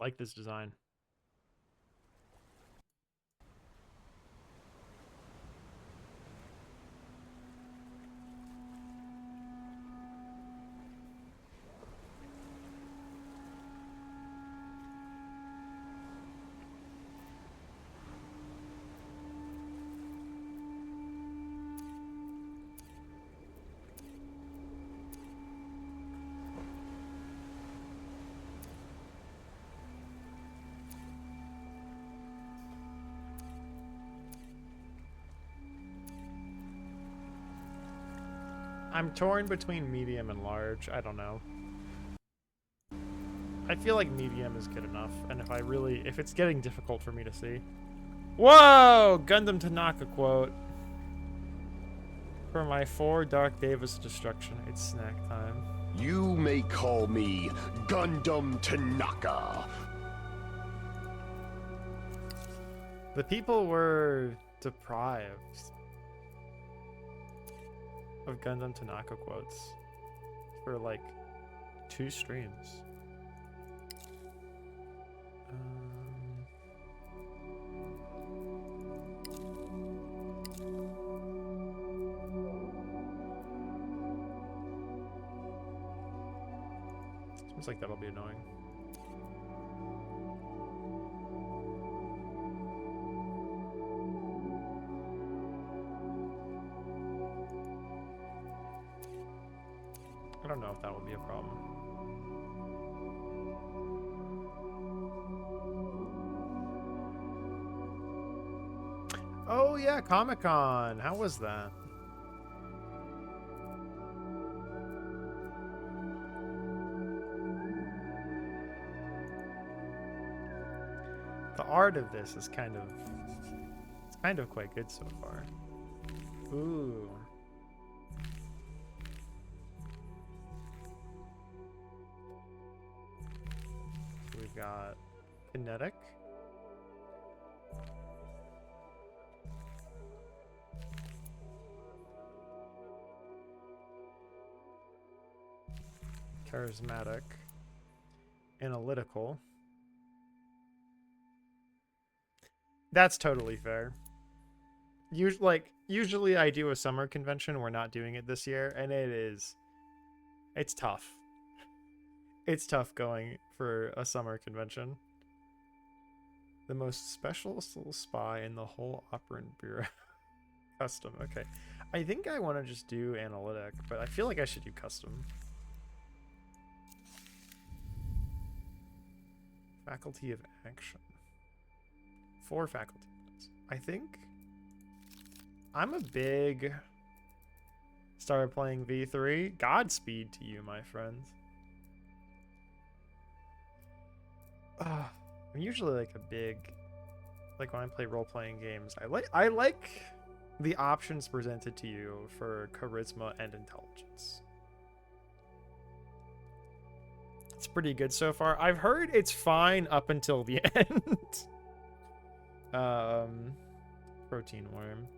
Like this design. I'm torn between medium and large. I don't know. I feel like medium is good enough, and if it's getting difficult for me to see. Whoa! Gundam Tanaka quote. For my 4 Dark Davis destruction, it's snack time. You may call me Gundam Tanaka. The people were deprived of Gundam Tanaka quotes for like 2 streams. Seems like that'll be annoying. I don't know if that will be a problem. Oh yeah, Comic-Con. How was that? The art of this is kind of quite good so far. Ooh. So we've got kinetic. Charismatic. Analytical. That's totally fair. Usually I do a summer convention. We're not doing it this year, and it's tough. It's tough going for a summer convention. The most special spy in the whole Operant Bureau. Custom, okay. I think I want to just do analytic, but I feel like I should do custom. Faculty of action. 4 faculty points. I think I'm a big started playing V3. Godspeed to you, my friends. I'm usually like a big, like when I play role-playing games, I like the options presented to you for charisma and intelligence. It's pretty good so far. I've heard it's fine up until the end. Protein worm.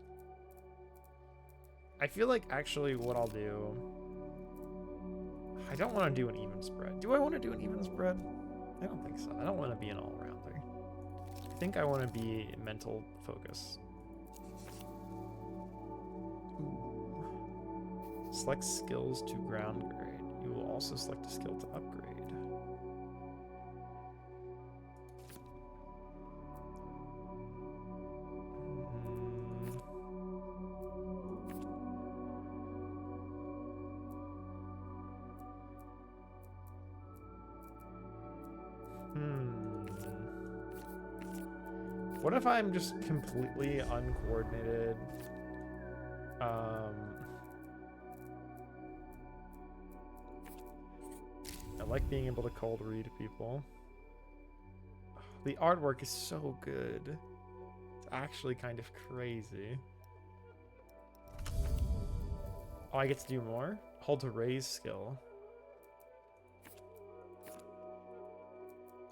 I feel like actually what I'll do, I don't want to do an even spread. Do I want to do an even spread? I don't think so. I don't want to be an all-rounder. I think I want to be mental focus. Ooh. Select skills to ground grade. You will also select a skill to upgrade. What if I'm just completely uncoordinated? I like being able to cold read people. The artwork is so good. It's actually kind of crazy. Oh, I get to do more? Hold to raise skill.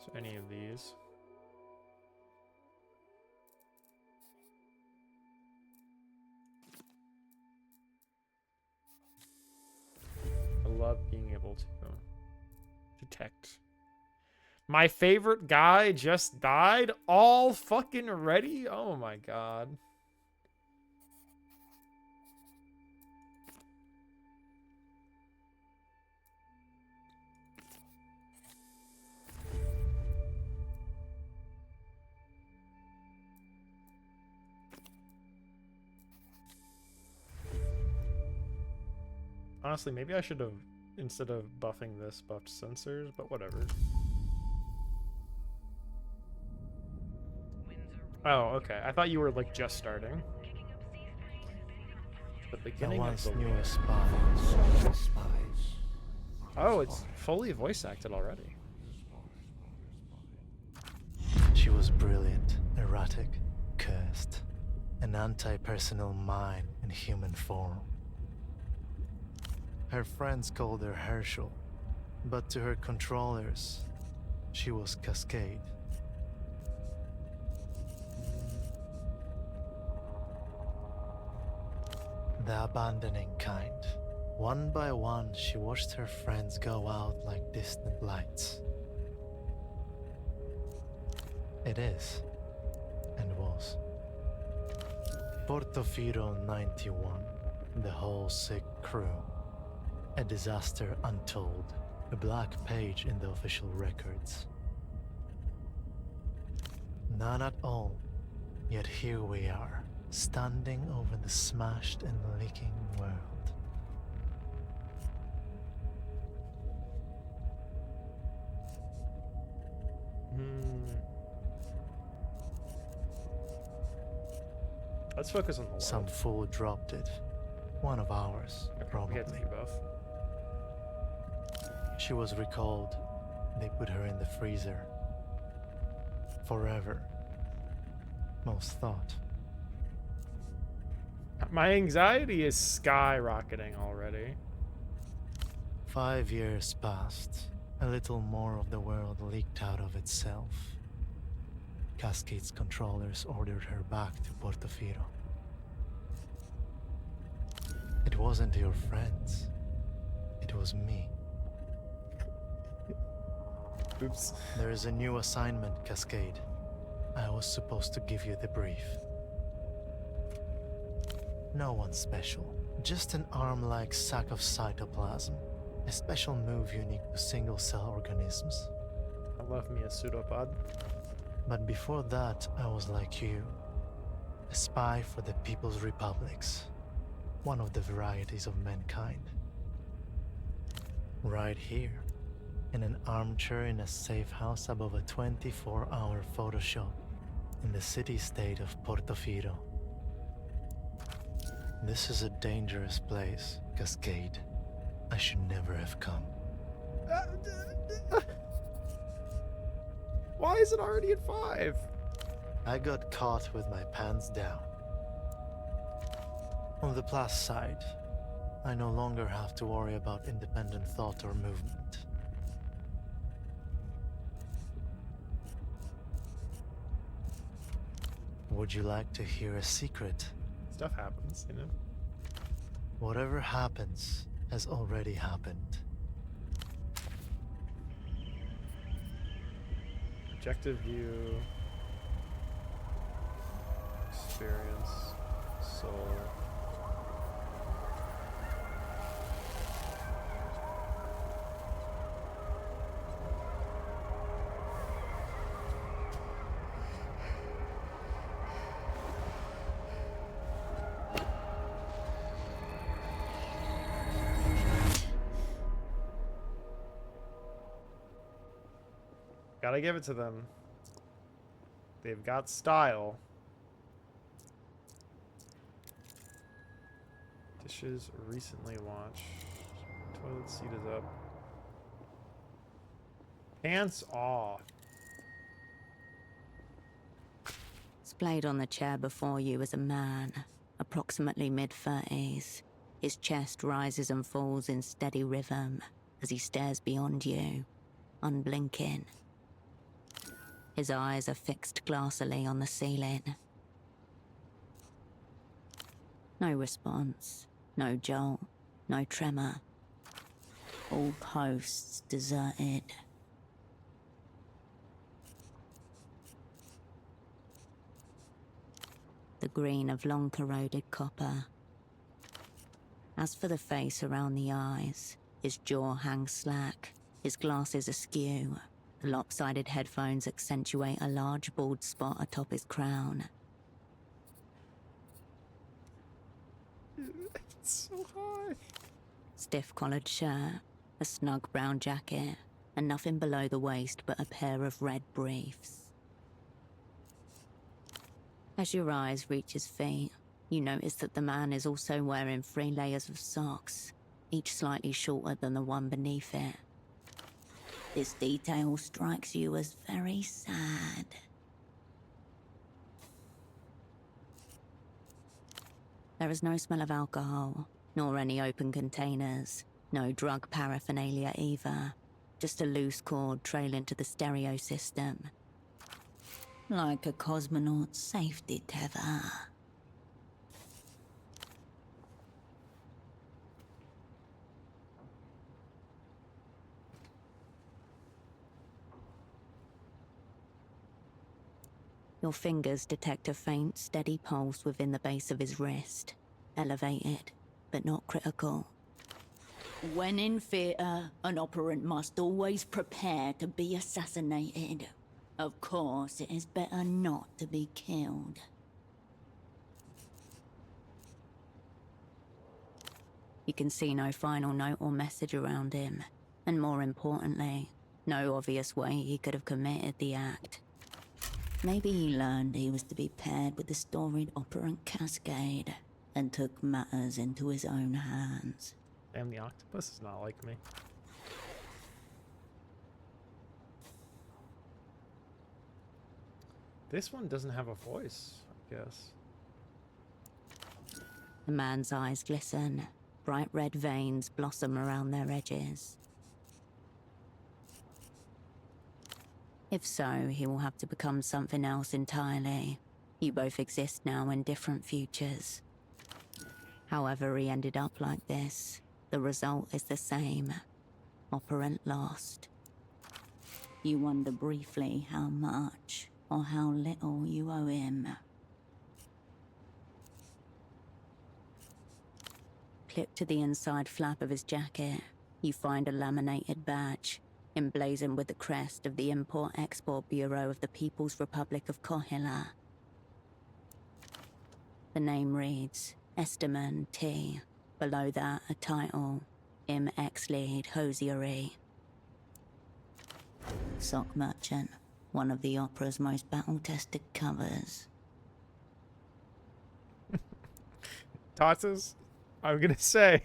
So any of these. I love being able to detect My favorite guy just died all fucking ready? Oh my god. Honestly, maybe I should have, instead of buffing this, buffed sensors, but whatever. Oh, okay. I thought you were, like, just starting. The I beginning of once the... knew a spy. Spies. Oh, it's fully voice acted already. She was brilliant, erratic, cursed, an anti-personal mine in human form. Her friends called her Herschel, but to her controllers, she was Cascade. The abandoning kind. One by one, she watched her friends go out like distant lights. It is, and was. Portofino 91, the whole sick crew. A disaster untold, a black page in the official records. None at all, yet here we are, standing over the smashed and leaking world. Let's focus on the world. Some fool dropped it. One of ours, Okay, we probably. get to see both. She was recalled. They put her in the freezer. Forever. Most thought. My anxiety is skyrocketing already. 5 years passed. A little more of the world leaked out of itself. Cascade's controllers ordered her back to Portofino. It wasn't your friends. It was me. Oops. There is a new assignment, Cascade. I was supposed to give you the brief. No one special. Just an arm-like sack of cytoplasm. A special move unique to single-cell organisms. I love me a pseudopod. But before that, I was like you. A spy for the People's Republics. One of the varieties of mankind. Right here. In an armchair in a safe house above a 24-hour photo shop. In the city-state of Portofino. This is a dangerous place, Cascade. I should never have come. Why is it already at 5? I got caught with my pants down. On the plus side, I no longer have to worry about independent thought or movement. Would you like to hear a secret? Stuff happens, you know? Whatever happens has already happened. Objective view. Experience. Soul. Gotta give it to them. They've got style. Dishes recently washed. Toilet seat is up. Pants off. Splayed on the chair before you is a man, approximately mid-30s. His chest rises and falls in steady rhythm as he stares beyond you, unblinking. His eyes are fixed glassily on the ceiling. No response, no jolt, no tremor. All posts deserted. the green of long corroded copper. As for the face around the eyes, his jaw hangs slack, his glasses askew. The lopsided headphones accentuate a large bald spot atop his crown. It's so high. Stiff-collared shirt, a snug brown jacket, and nothing below the waist but a pair of red briefs. As your eyes reach his feet, you notice that the man is also wearing 3 layers of socks, each slightly shorter than the one beneath it. This detail strikes you as very sad. There is no smell of alcohol, nor any open containers, no drug paraphernalia either, just a loose cord trailing to the stereo system. Like a cosmonaut's safety tether. Your fingers detect a faint, steady pulse within the base of his wrist. Elevated, but not critical. When in theatre, an operant must always prepare to be assassinated. Of course, it is better not to be killed. You can see no final note or message around him, and more importantly, no obvious way he could have committed the act. Maybe he learned he was to be paired with the storied operant Cascade, and took matters into his own hands. Damn, the octopus is not like me. This one doesn't have a voice, I guess. The man's eyes glisten. Bright red veins blossom around their edges. If so, he will have to become something else entirely. You both exist now in different futures. However he ended up like this, the result is the same. Operant lost. You wonder briefly how much or how little you owe him. Clipped to the inside flap of his jacket, you find a laminated badge, emblazoned with the crest of the Import-Export Bureau of the People's Republic of Kohila. The name reads, Esteman T. Below that, a title, Im Ex-Lead Hosiery. Sock Merchant, one of the opera's most battle-tested covers. Tatas, I'm gonna say,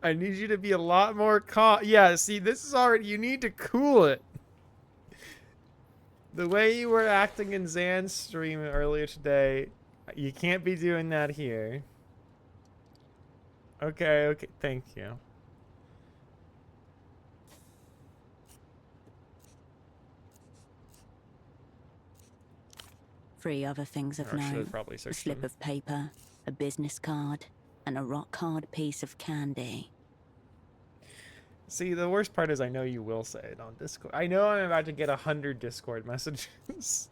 I need you to be a lot more calm. Yeah, see, this is already, you need to cool it. The way you were acting in Zan's stream earlier today, you can't be doing that here. Okay, thank you. Three other things of Or should I note. probably A search slip them? of paper, a business card, and a rock-hard piece of candy. See, the worst part is I know you will say it on Discord. I know I'm about to get 100 Discord messages.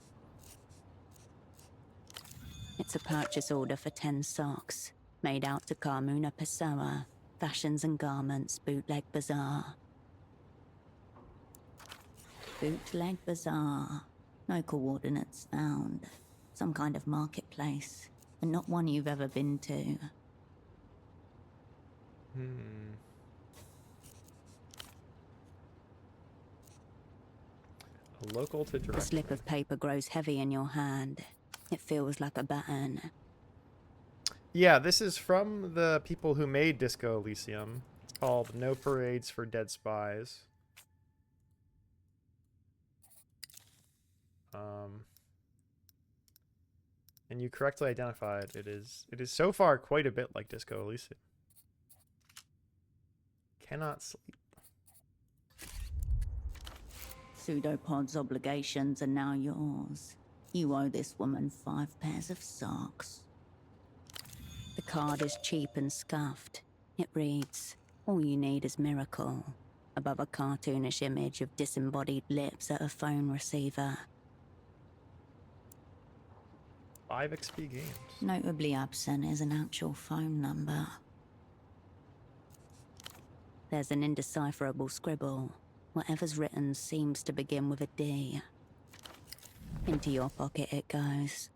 It's a purchase order for 10 socks, made out to Carmuna Pessoa, Fashions and Garments, Bootleg Bazaar. Bootleg Bazaar. No coordinates found. Some kind of marketplace, and not one you've ever been to. A local to direct. The slip of paper grows heavy in your hand. It feels like a baton. Yeah, this is from the people who made Disco Elysium. It's called No Parades for Dead Spies. And you correctly identified it is so far quite a bit like Disco Elysium. Cannot sleep. Pseudopod's obligations are now yours. You owe this woman 5 pairs of socks. The card is cheap and scuffed. It reads, all you need is miracle, above a cartoonish image of disembodied lips at a phone receiver. 5 XP games. Notably absent is an actual phone number. There's an indecipherable scribble. Whatever's written seems to begin with a D. Into your pocket it goes.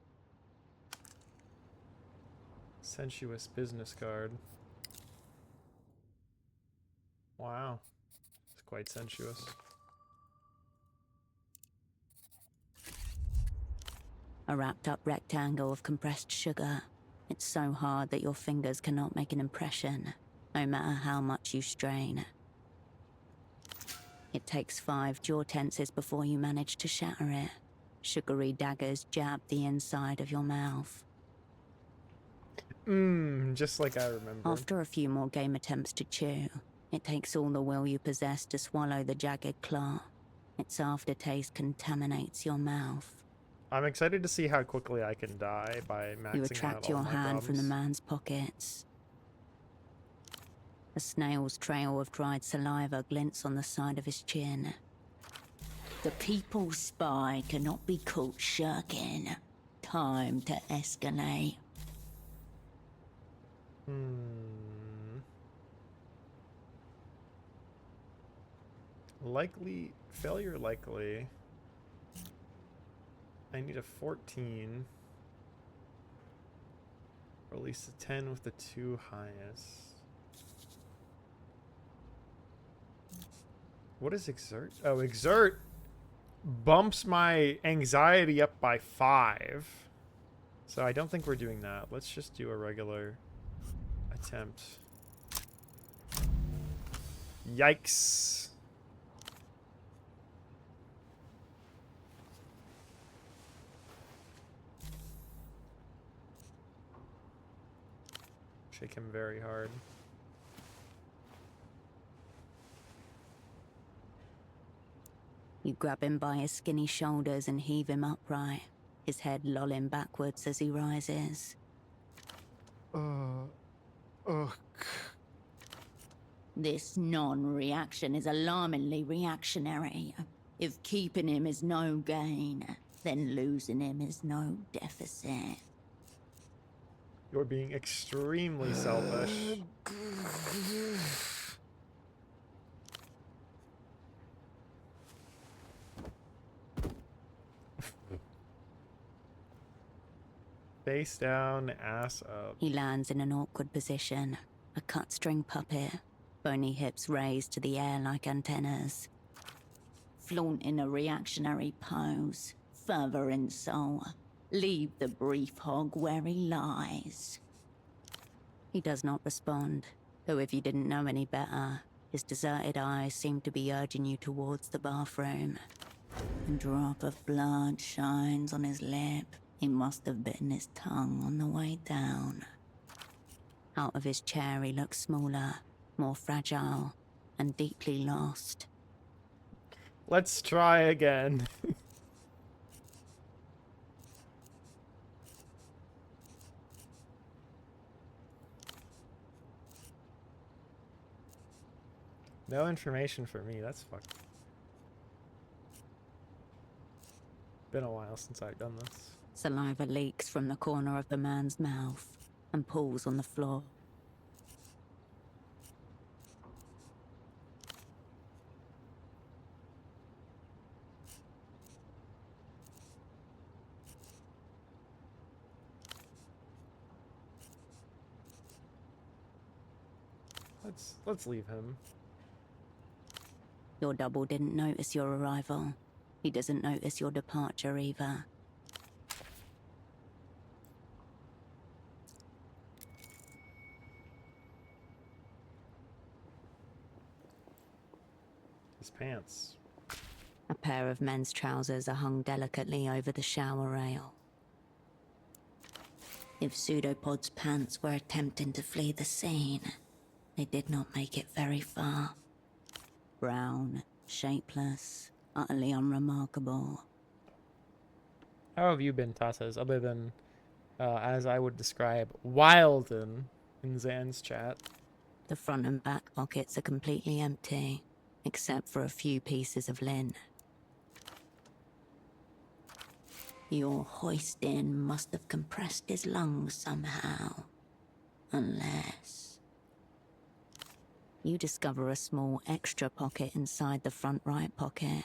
Sensuous business card. Wow. It's quite sensuous. A wrapped up rectangle of compressed sugar. It's so hard that your fingers cannot make an impression, no matter how much you strain. It takes 5 jaw tenses before you manage to shatter it. Sugary daggers jab the inside of your mouth. Just like I remember. After a few more game attempts to chew, it takes all the will you possess to swallow the jagged claw. Its aftertaste contaminates your mouth. I'm excited to see how quickly I can die by maxing You out retract all your my hand from the problems. man's pockets. A snail's trail of dried saliva glints on the side of his chin. The people's spy cannot be caught shirking. Time to escalate. Likely failure likely. I need a 14. Or at least a 10 with the 2 highest. What is exert? Oh, exert bumps my anxiety up by 5. So I don't think we're doing that. Let's just do a regular attempt. Yikes. Shake him very hard. You grab him by his skinny shoulders and heave him upright, his head lolling backwards as he rises. This non-reaction is alarmingly reactionary. If keeping him is no gain, then losing him is no deficit. You're being extremely selfish. Face down, ass up. He lands in an awkward position, a cut-string puppet, bony hips raised to the air like antennas. Flaunting a reactionary pose, further insult. Leave the brief hog where he lies. He does not respond, though if you didn't know any better, his deserted eyes seem to be urging you towards the bathroom. A drop of blood shines on his lip. He must have bitten his tongue on the way down. Out of his chair he looks smaller, more fragile, and deeply lost. Let's try again. No information for me. That's fucked. Been a while since I've done this. Saliva leaks from the corner of the man's mouth and pools on the floor. Let's leave him. Your double didn't notice your arrival. He doesn't notice your departure either. His pants. A pair of men's trousers are hung delicately over the shower rail. If Pseudopod's pants were attempting to flee the scene, they did not make it very far. Brown, shapeless, utterly unremarkable. How have you been, Tasas, other than, as I would describe, wilden in Zan's chat? The front and back pockets are completely empty, except for a few pieces of lint. Your hoist-in must have compressed his lungs somehow. Unless... You discover a small extra pocket inside the front right pocket.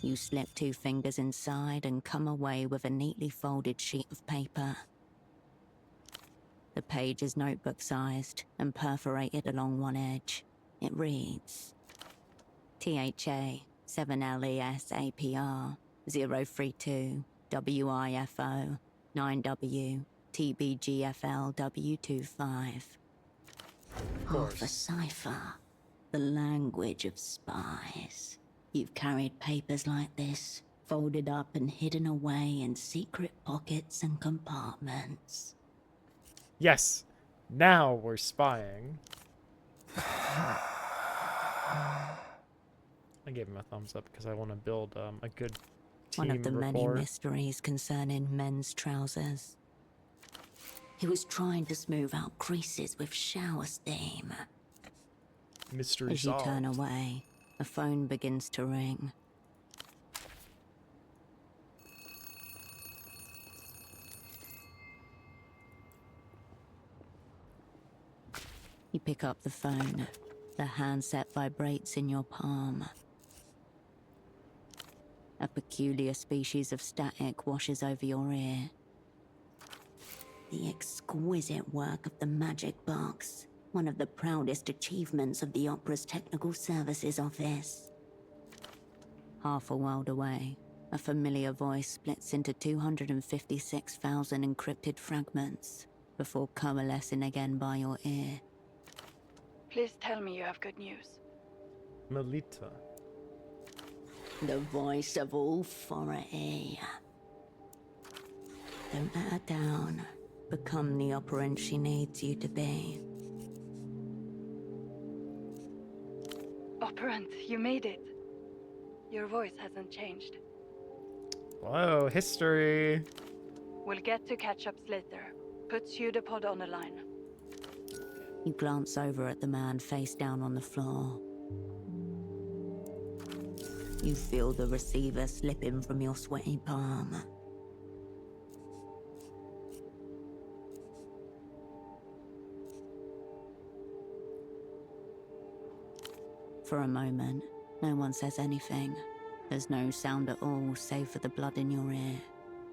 You slip 2 fingers inside and come away with a neatly folded sheet of paper. The page is notebook-sized and perforated along one edge. It reads... THA 7LESAPR 032 WIFO 9W TBGFL W25. Half a cipher. The language of spies. You've carried papers like this, folded up and hidden away in secret pockets and compartments. Yes, now we're spying. I gave him a thumbs up because I want to build a good team One of the many rapport. mysteries concerning men's trousers. He was trying to smooth out creases with shower steam. Mystery As you solved. turn away, a phone begins to ring. You pick up the phone. The handset vibrates in your palm. A peculiar species of static washes over your ear. The exquisite work of the magic box, one of the proudest achievements of the opera's technical services office. Half a world away, a familiar voice splits into 256,000 encrypted fragments before coalescing again by your ear. Please tell me you have good news. Melita. The voice of authority. Don't let her down. Become the operant she needs you to be. Operant, you made it. Your voice hasn't changed. Whoa, history. We'll get to catch-ups later. Put pseudopod on the line. You glance over at the man face down on the floor. You feel the receiver slipping from your sweaty palm. For a moment, no one says anything. There's no sound at all save for the blood in your ear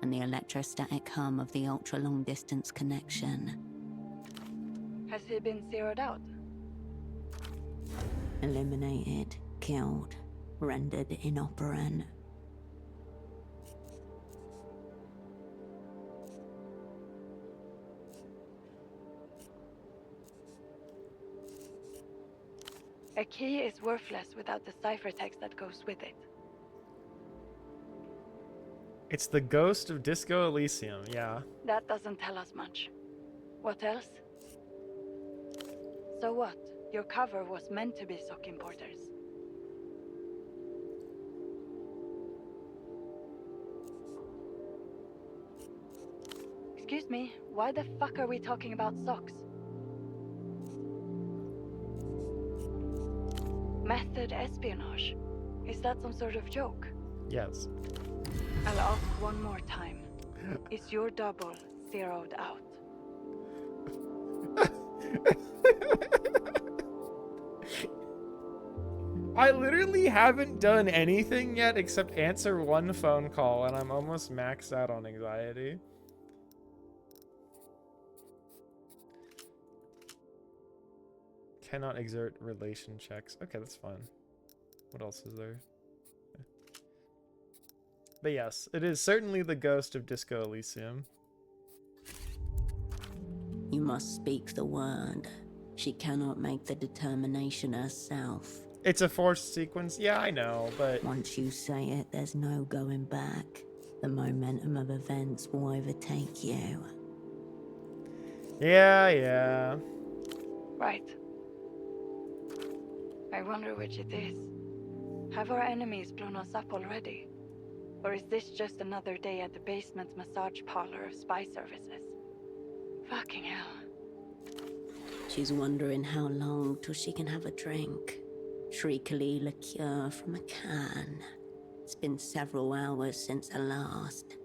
and the electrostatic hum of the ultra-long-distance connection. Has he been zeroed out? Eliminated, killed, rendered inoperant. A key is worthless without the ciphertext that goes with it. It's the ghost of Disco Elysium, yeah. That doesn't tell us much. What else? So what? Your cover was meant to be sock importers. Excuse me, why the fuck are we talking about socks? Method espionage? Is that some sort of joke? Yes. I'll ask one more time. Is your double zeroed out? I literally haven't done anything yet except answer one phone call, and I'm almost maxed out on anxiety. Cannot exert relation checks. Okay, that's fine. What else is there? But yes, it is certainly the ghost of Disco Elysium. You must speak the word. She cannot make the determination herself. It's a forced sequence. Yeah, I know, but Once you say it, there's no going back. The momentum of events will overtake you. yeah. Right. I wonder which it is. Have our enemies blown us up already? Or is this just another day at the basement massage parlor of spy services? Fucking hell. She's wondering how long till she can have a drink. Shriekily liqueur from a can. It's been several hours since the last.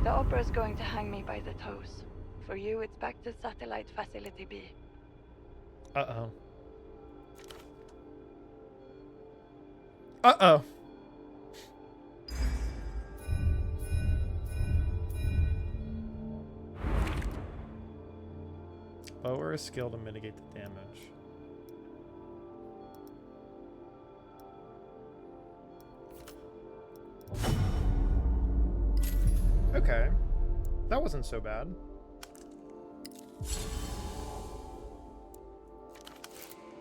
The opera's going to hang me by the toes. For you, it's back to Satellite Facility B. Uh-oh. Uh-oh. Lower a skill to mitigate the damage. Okay. That wasn't so bad.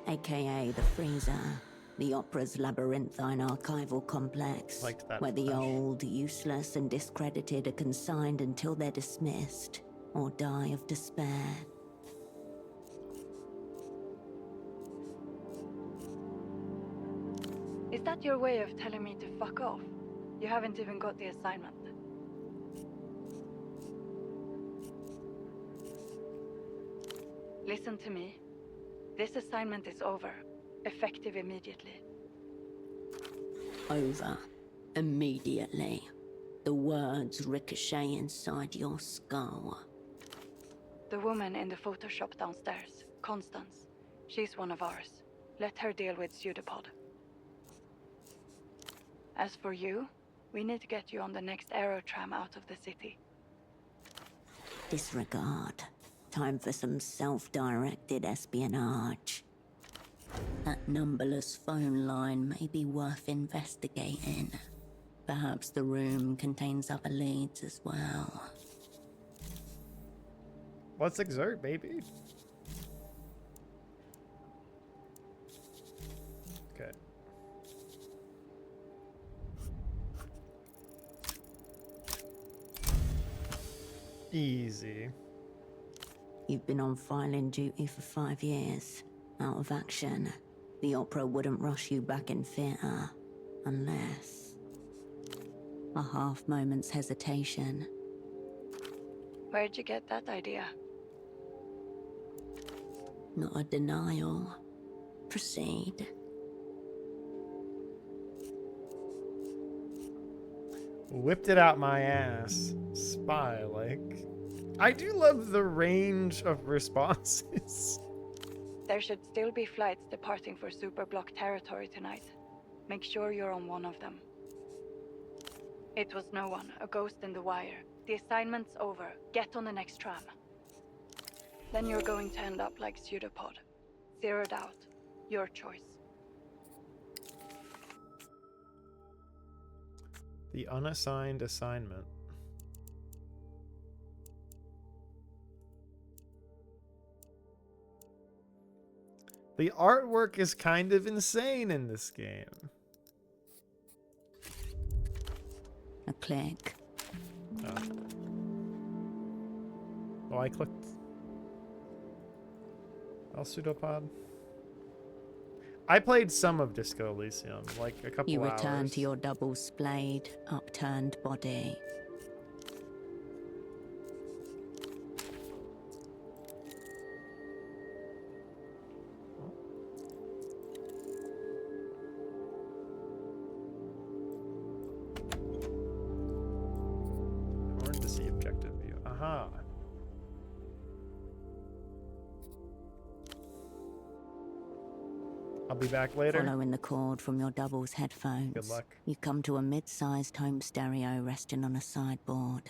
AKA the Freezer, the opera's labyrinthine archival complex, Liked that where the flash. old, useless, and discredited are consigned until they're dismissed or die of despair. Is that your way of telling me to fuck off? You haven't even got the assignment. Listen to me. This assignment is over. Effective immediately. Over. Immediately. The words ricochet inside your skull. The woman in the Photoshop downstairs, Constance. She's one of ours. Let her deal with Pseudopod. As for you, we need to get you on the next aerotram out of the city. Disregard. Time for some self-directed espionage. That numberless phone line may be worth investigating. Perhaps the room contains other leads as well. Let's exert, baby. Okay. Easy. You've been on filing duty for 5 years. Out of action. The opera wouldn't rush you back in theatre. Unless... a half moment's hesitation. Where'd you get that idea? Not a denial. Proceed. Whipped it out my ass. Spy, like. I do love the range of responses. There should still be flights departing for Superblock territory tonight. Make sure you're on one of them. It was no one, a ghost in the wire. The assignment's over. Get on the next tram. Then you're going to end up like Pseudopod. Zeroed out. Your choice. The unassigned assignment. The artwork is kind of insane in this game. A click. Oh, oh I clicked. El Pseudopod. I played some of Disco Elysium, like a couple You hours. return to your double-splayed, upturned body. I wanted to see objective view. Aha. I'll be back later. Following the cord from your double's headphones, Good luck. you come to a mid-sized home stereo resting on a sideboard.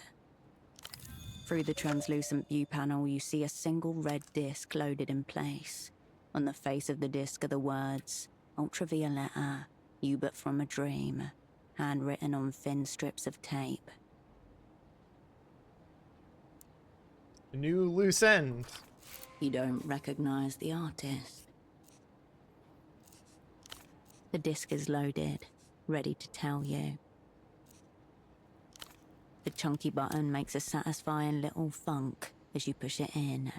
Through the translucent view panel, you see a single red disc loaded in place. On the face of the disc are the words, Ultravioletta, you but from a dream, handwritten on thin strips of tape. A new loose end. You don't recognize the artist. The disc is loaded, ready to tell you. The chunky button makes a satisfying little thunk as you push it in.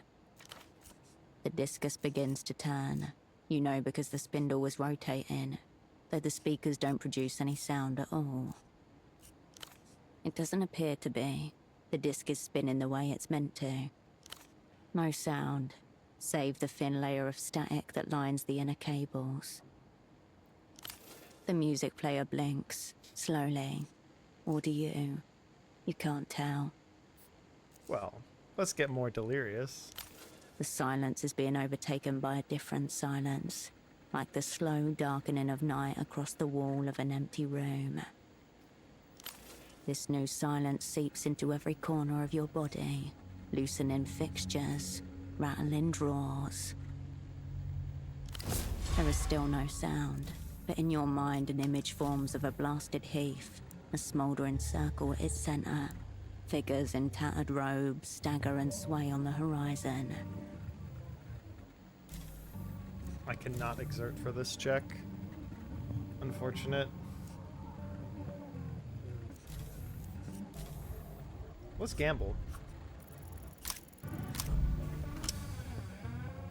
The discus begins to turn. You know because the spindle was rotating, though the speakers don't produce any sound at all. It doesn't appear to be. The disc is spinning the way it's meant to. No sound, save the thin layer of static that lines the inner cables. The music player blinks, slowly. Or do you? You can't tell. Well, let's get more delirious. The silence is being overtaken by a different silence, like the slow darkening of night across the wall of an empty room. This new silence seeps into every corner of your body, loosening fixtures, rattling drawers. There is still no sound, but in your mind an image forms of a blasted heath, a smouldering circle at its center. Figures in tattered robes stagger and sway on the horizon. I cannot exert for this check. Unfortunate. Let's gamble.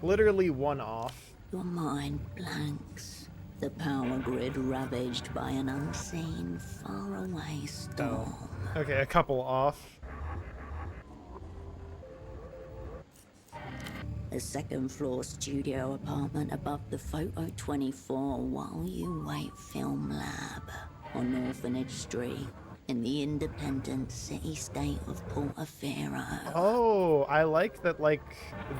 Literally one off. Your mind blanks. The power grid ravaged by an unseen, faraway storm. Okay, a couple off. A second-floor studio apartment above the Photo 24 while you wait film lab on Orphanage Street in the independent city-state of Portofino. Oh, I like that, like,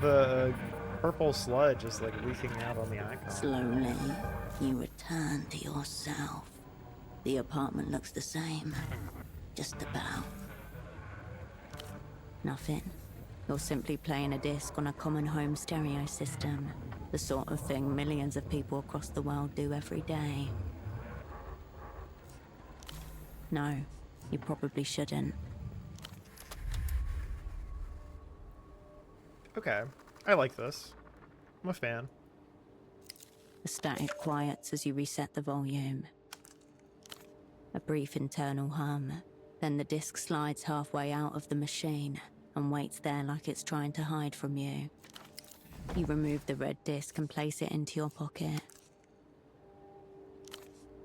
the purple sludge is, like, leaking out on the icon. Slowly, you return to yourself. The apartment looks the same. Just about. Nothing. You're simply playing a disc on a common home stereo system. The sort of thing millions of people across the world do every day. No, you probably shouldn't. Okay, I like this. I'm a fan. The static quiets as you reset the volume. A brief internal hum, then the disc slides halfway out of the machine and waits there like it's trying to hide from you. You remove the red disc and place it into your pocket.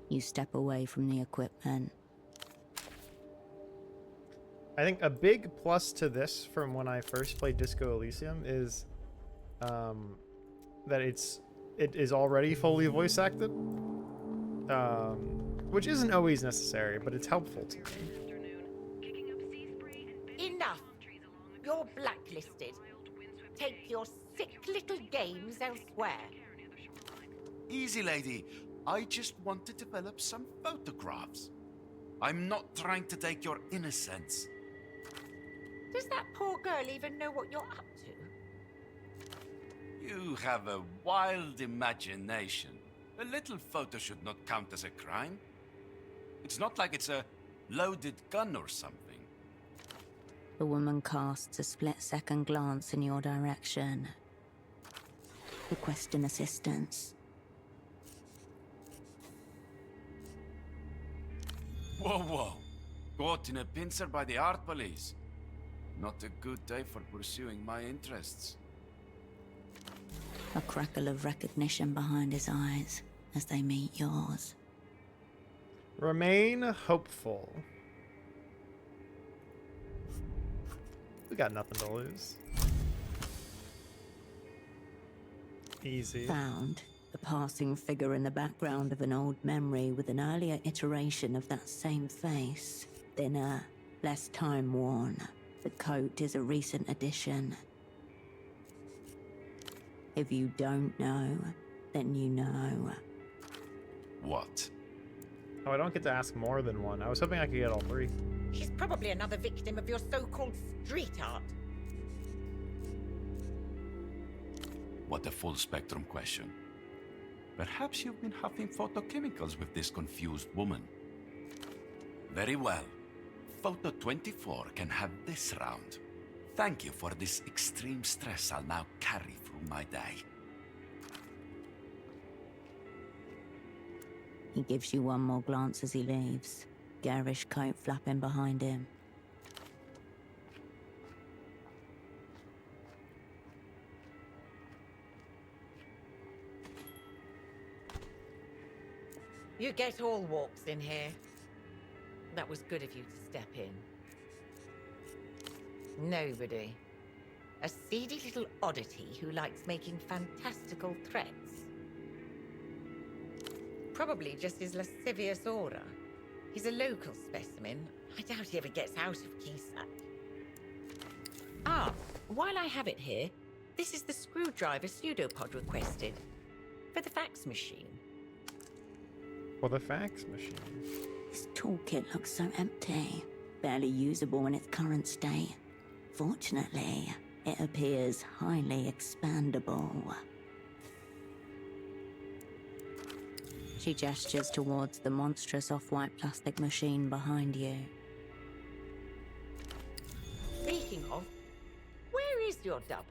You step away from the equipment. I think a big plus to this from when I first played Disco Elysium is that it is already fully voice acted, which isn't always necessary, but it's helpful to me. Enough! You're blacklisted. Take your sick little games elsewhere. Easy, lady. I just want to develop some photographs. I'm not trying to take your innocence. Does that poor girl even know what you're up to? You have a wild imagination. A little photo should not count as a crime. It's not like it's a loaded gun or something. The woman casts a split-second glance in your direction. Requesting assistance. Whoa, whoa. Caught in a pincer by the art police. Not a good day for pursuing my interests. A crackle of recognition behind his eyes as they meet yours. Remain hopeful. We got nothing to lose. Easy. Found. The passing figure in the background of an old memory with an earlier iteration of that same face. Thinner, less time-worn. The coat is a recent addition. If you don't know, then you know. What? Oh, I don't get to ask more than one. I was hoping I could get all three. She's probably another victim of your so-called street art. What a full spectrum question. Perhaps you've been huffing photochemicals with this confused woman. Very well. Photo 24 can have this round. Thank you for this extreme stress I'll now carry through my day. He gives you one more glance as he leaves. Garish coat flapping behind him. You get all walks in here. That was good of you to step in. Nobody, A seedy little oddity who likes making fantastical threats. Probably just his lascivious aura. He's a local specimen. I doubt he ever gets out of Kisa. Ah, while I have it here, this is the screwdriver pseudopod requested. For the fax machine. For the fax machine. This toolkit looks so empty, barely usable in its current state. Fortunately, it appears highly expandable. She gestures towards the monstrous off-white plastic machine behind you. Speaking of, where is your double?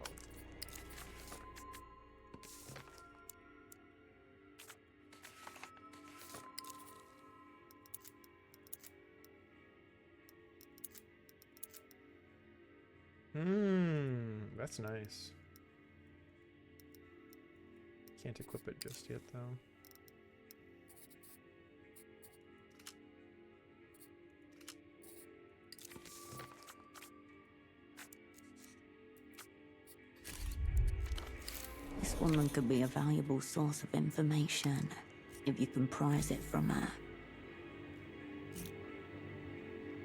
That's nice. Can't equip it just yet, though. This woman could be a valuable source of information if you can prise it from her.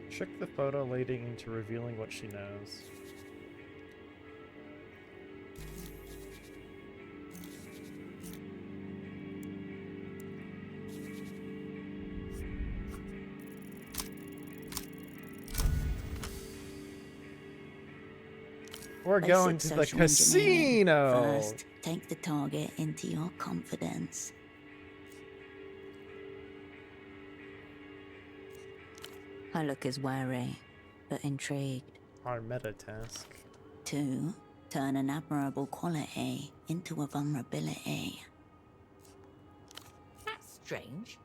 Check the photo leading into revealing what she knows. We're going to the Basic social engineering. casino! First, take the target into your confidence. Her look is wary, but intrigued. Our meta task. 2, turn an admirable quality into a vulnerability. That's strange.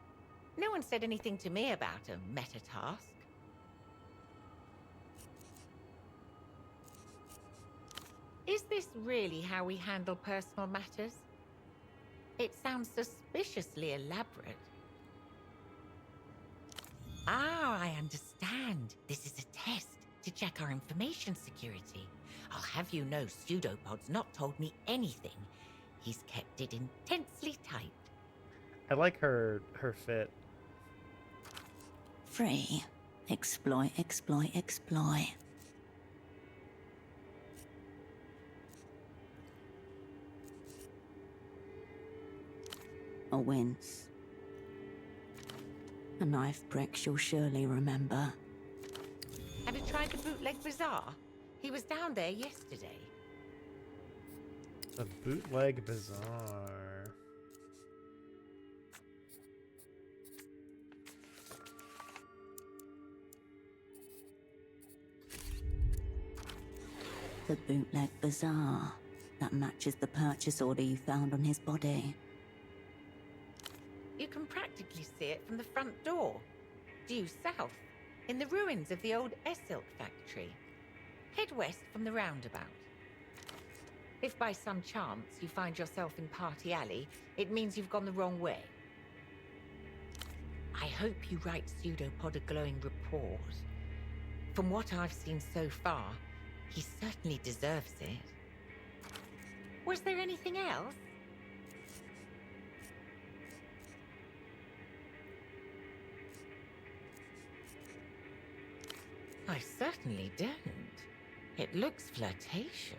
No one said anything to me about a meta task. Is this really how we handle personal matters? It sounds suspiciously elaborate. Ah, I understand. This is a test to check our information security. I'll have you know Pseudopod's not told me anything. He's kept it intensely tight. I like her fit. 3, exploit, exploit, exploit. A wince. A knife prick she'll surely remember. Have you tried the bootleg bazaar? He was down there yesterday. The bootleg bazaar. The bootleg bazaar. That matches the purchase order you found on his body. You can practically see it from the front door. Due south, in the ruins of the old Essilk factory. Head west from the roundabout. If by some chance you find yourself in Party Alley, it means you've gone the wrong way. I hope you write Pseudopod a glowing report. From what I've seen so far, he certainly deserves it. Was there anything else? I certainly don't. It looks flirtatious.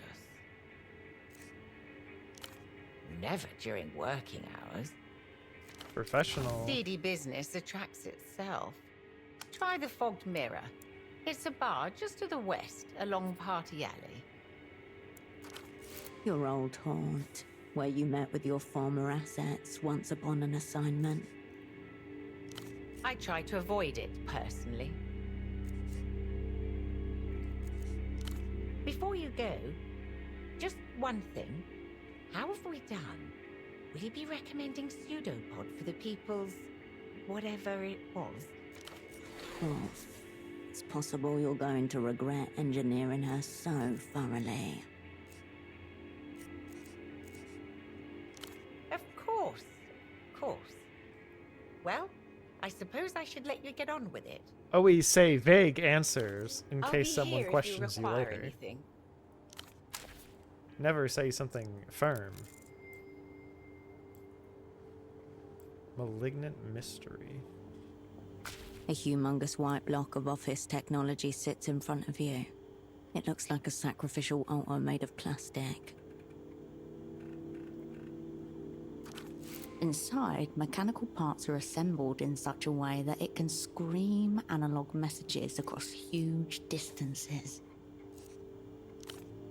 Never during working hours. Professional. Seedy business attracts itself. Try the Fogged Mirror. It's a bar just to the west, along Party Alley. Your old haunt, where you met with your former assets once upon an assignment. I try to avoid it, personally. Before you go, just one thing. How have we done? Will you be recommending Pseudopod for the people's... whatever it was? Well, it's possible you're going to regret engineering her so thoroughly. Of course. Of course. Well, I suppose I should let you get on with it. Always say vague answers in I'll case be someone here questions if you you require later. anything. never say something firm. Malignant mystery. A humongous white block of office technology sits in front of you. It looks like a sacrificial altar made of plastic. Inside, mechanical parts are assembled in such a way that it can scream analog messages across huge distances.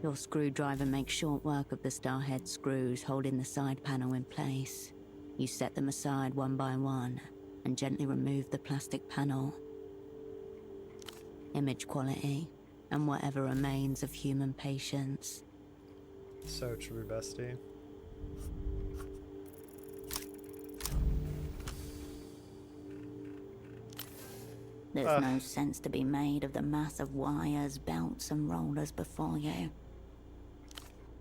Your screwdriver makes short work of the starhead screws holding the side panel in place. You set them aside one by one and gently remove the plastic panel. Image quality and whatever remains of human patience. So true, bestie. There's no sense to be made of the mass of wires, belts and rollers before you.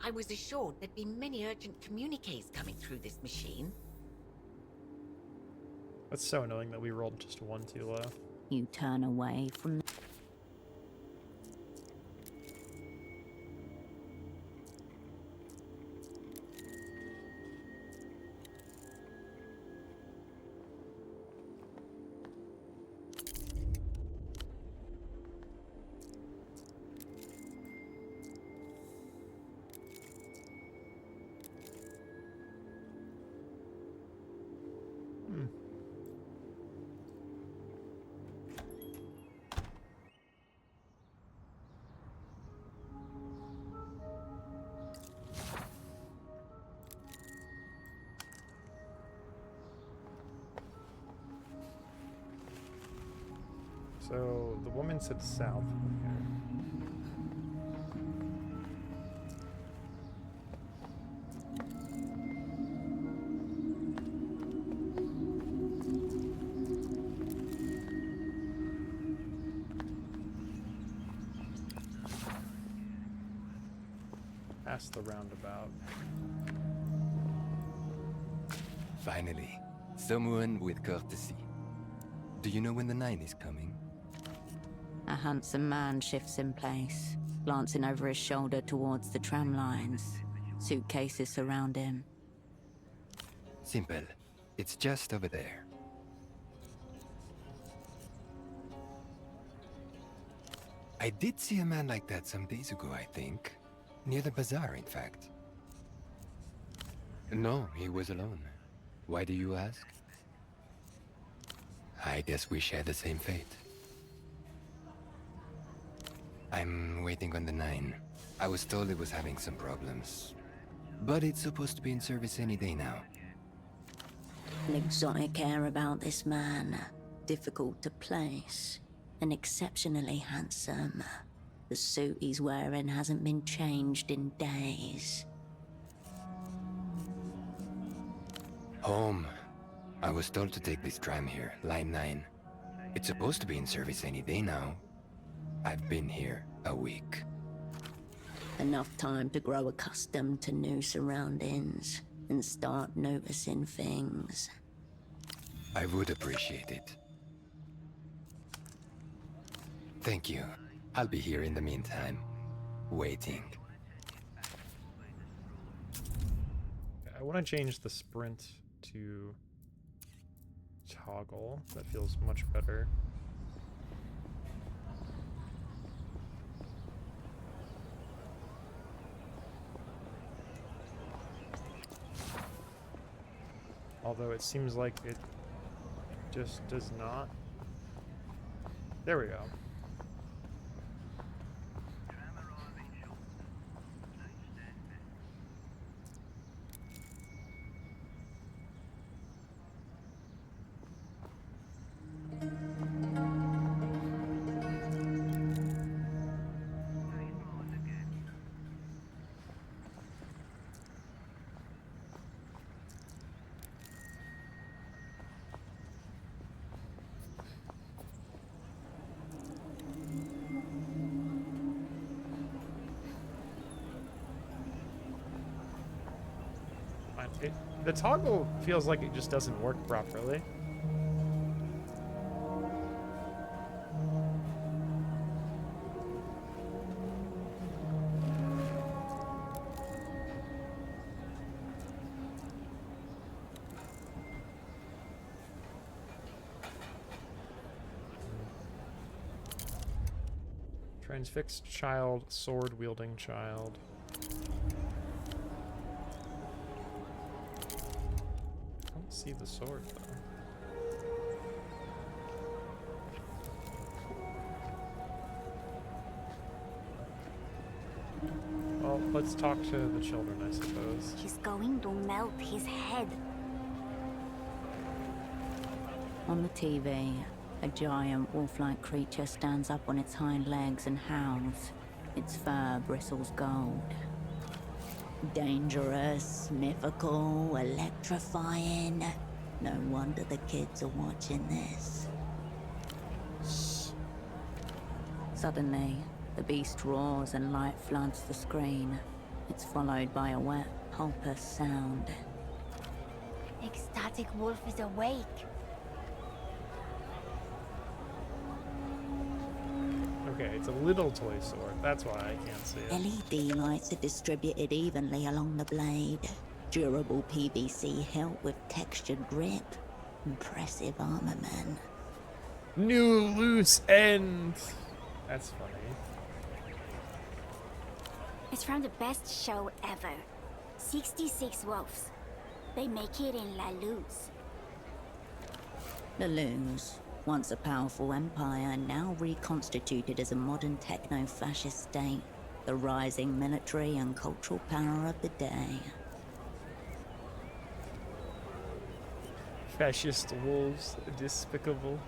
I was assured there'd be many urgent communiques coming through this machine. That's so annoying that we rolled just one too low. You turn away from So the woman said south from here. Past the roundabout. Finally, someone with courtesy. Do you know when the 9 is coming? a handsome man shifts in place, glancing over his shoulder towards the tram lines. Suitcases surround him. Simple. It's just over there. I did see a man like that some days ago, I think. Near the bazaar, in fact. No, he was alone. Why do you ask? I guess we share the same fate. I'm waiting on the 9. I was told it was having some problems. But it's supposed to be in service any day now. An exotic air about this man. Difficult to place. And exceptionally handsome. The suit he's wearing hasn't been changed in days. Home. I was told to take this tram here, line 9. It's supposed to be in service any day now. I've been here a week. Enough time to grow accustomed to new surroundings and start noticing things. I would appreciate it. Thank you. I'll be here in the meantime, waiting. I want to change the sprint to toggle. That feels much better. Although it seems like it just does not. There we go. The toggle feels like it just doesn't work properly. Transfixed child, sword wielding child. I don't see the sword though. Well, let's talk to the children, I suppose. He's going to melt his head. On the TV, a giant wolf-like creature stands up on its hind legs and howls. Its fur bristles gold. Dangerous, mythical, electrifying. No wonder the kids are watching this. Shh. Suddenly, the beast roars and light floods the screen. It's followed by a wet, pulpous sound. Ecstatic wolf is awake. Okay, it's a little toy sword. That's why I can't see it. LED lights are distributed evenly along the blade. Durable PVC hilt with textured grip. Impressive armament. New loose end. That's funny. It's from the best show ever. 66 wolves. They make it in La Luz. The Luz, once a powerful empire, now reconstituted as a modern techno-fascist state. The rising military and cultural power of the day. Fascist wolves, despicable.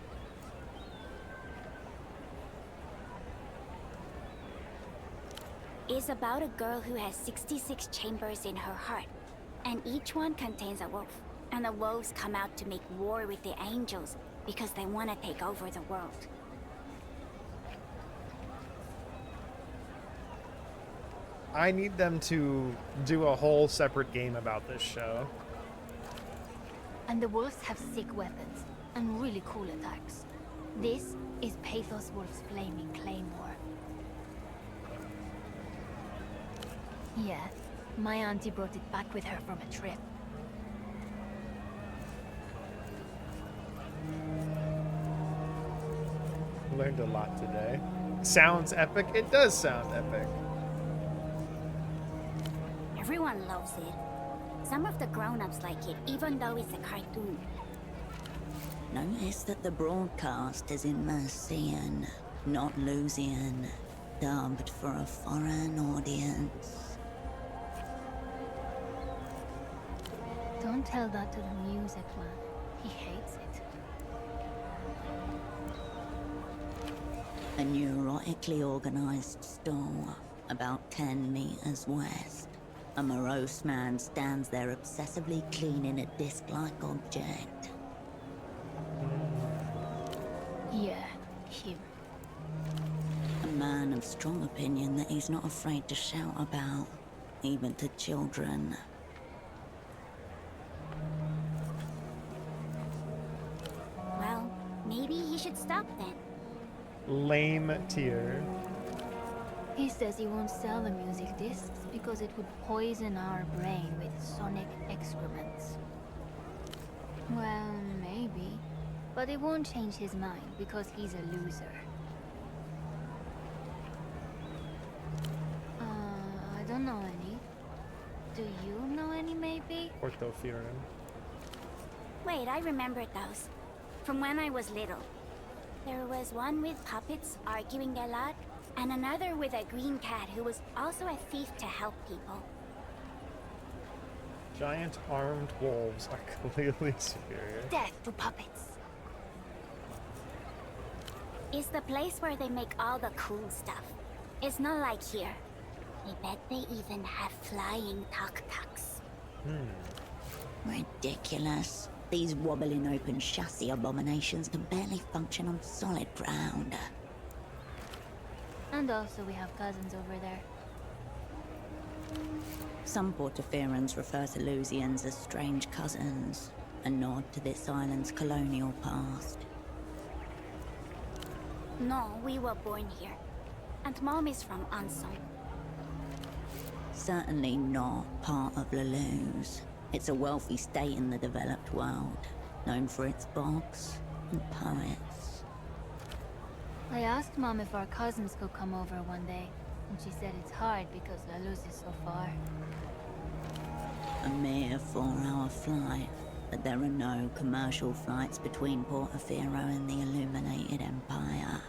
It's about a girl who has 66 chambers in her heart, and each one contains a wolf. And the wolves come out to make war with the angels because they want to take over the world. I need them to do a whole separate game about this show. And the wolves have sick weapons and really cool attacks. This is Pathos Wolf's flaming claymore. Yeah, my auntie brought it back with her from a trip. Learned a lot today. Sounds epic? It does sound epic. Everyone loves it. Some of the grown-ups like it, even though it's a cartoon. Notice that the broadcast is in Mercian, not Lusian, dubbed for a foreign audience. Don't tell that to the music man. He hates it. A neurotically organized store, about 10 meters west. A morose man stands there obsessively cleaning a disc-like object. Yeah, him. A man of strong opinion that he's not afraid to shout about, even to children. Well, maybe he should stop then. Lame tier. He says he won't sell the music discs because it would poison our brain with sonic excrements. Well, maybe. But it won't change his mind because he's a loser. I don't know any. Do you know any, maybe? Orthofurin. Wait, I remember those. From when I was little. There was one with puppets arguing a lot, and another with a green cat who was also a thief to help people. Giant armed wolves are clearly superior. Death to puppets. It's the place where they make all the cool stuff. It's not like here. I bet they even have flying tuk-tuks. Ridiculous. These wobbling open chassis abominations can barely function on solid ground. And also we have cousins over there. Some Portoferans refer to Lusians as strange cousins, a nod to this island's colonial past. No, we were born here. And Mom is from Anson. Certainly not part of La Luz. It's a wealthy state in the developed world, known for its bogs and poets. I asked Mom if our cousins could come over one day, and she said it's hard because La Luz is so far. A mere 4-hour flight, but there are no commercial flights between Portofino and the Illuminated Empire.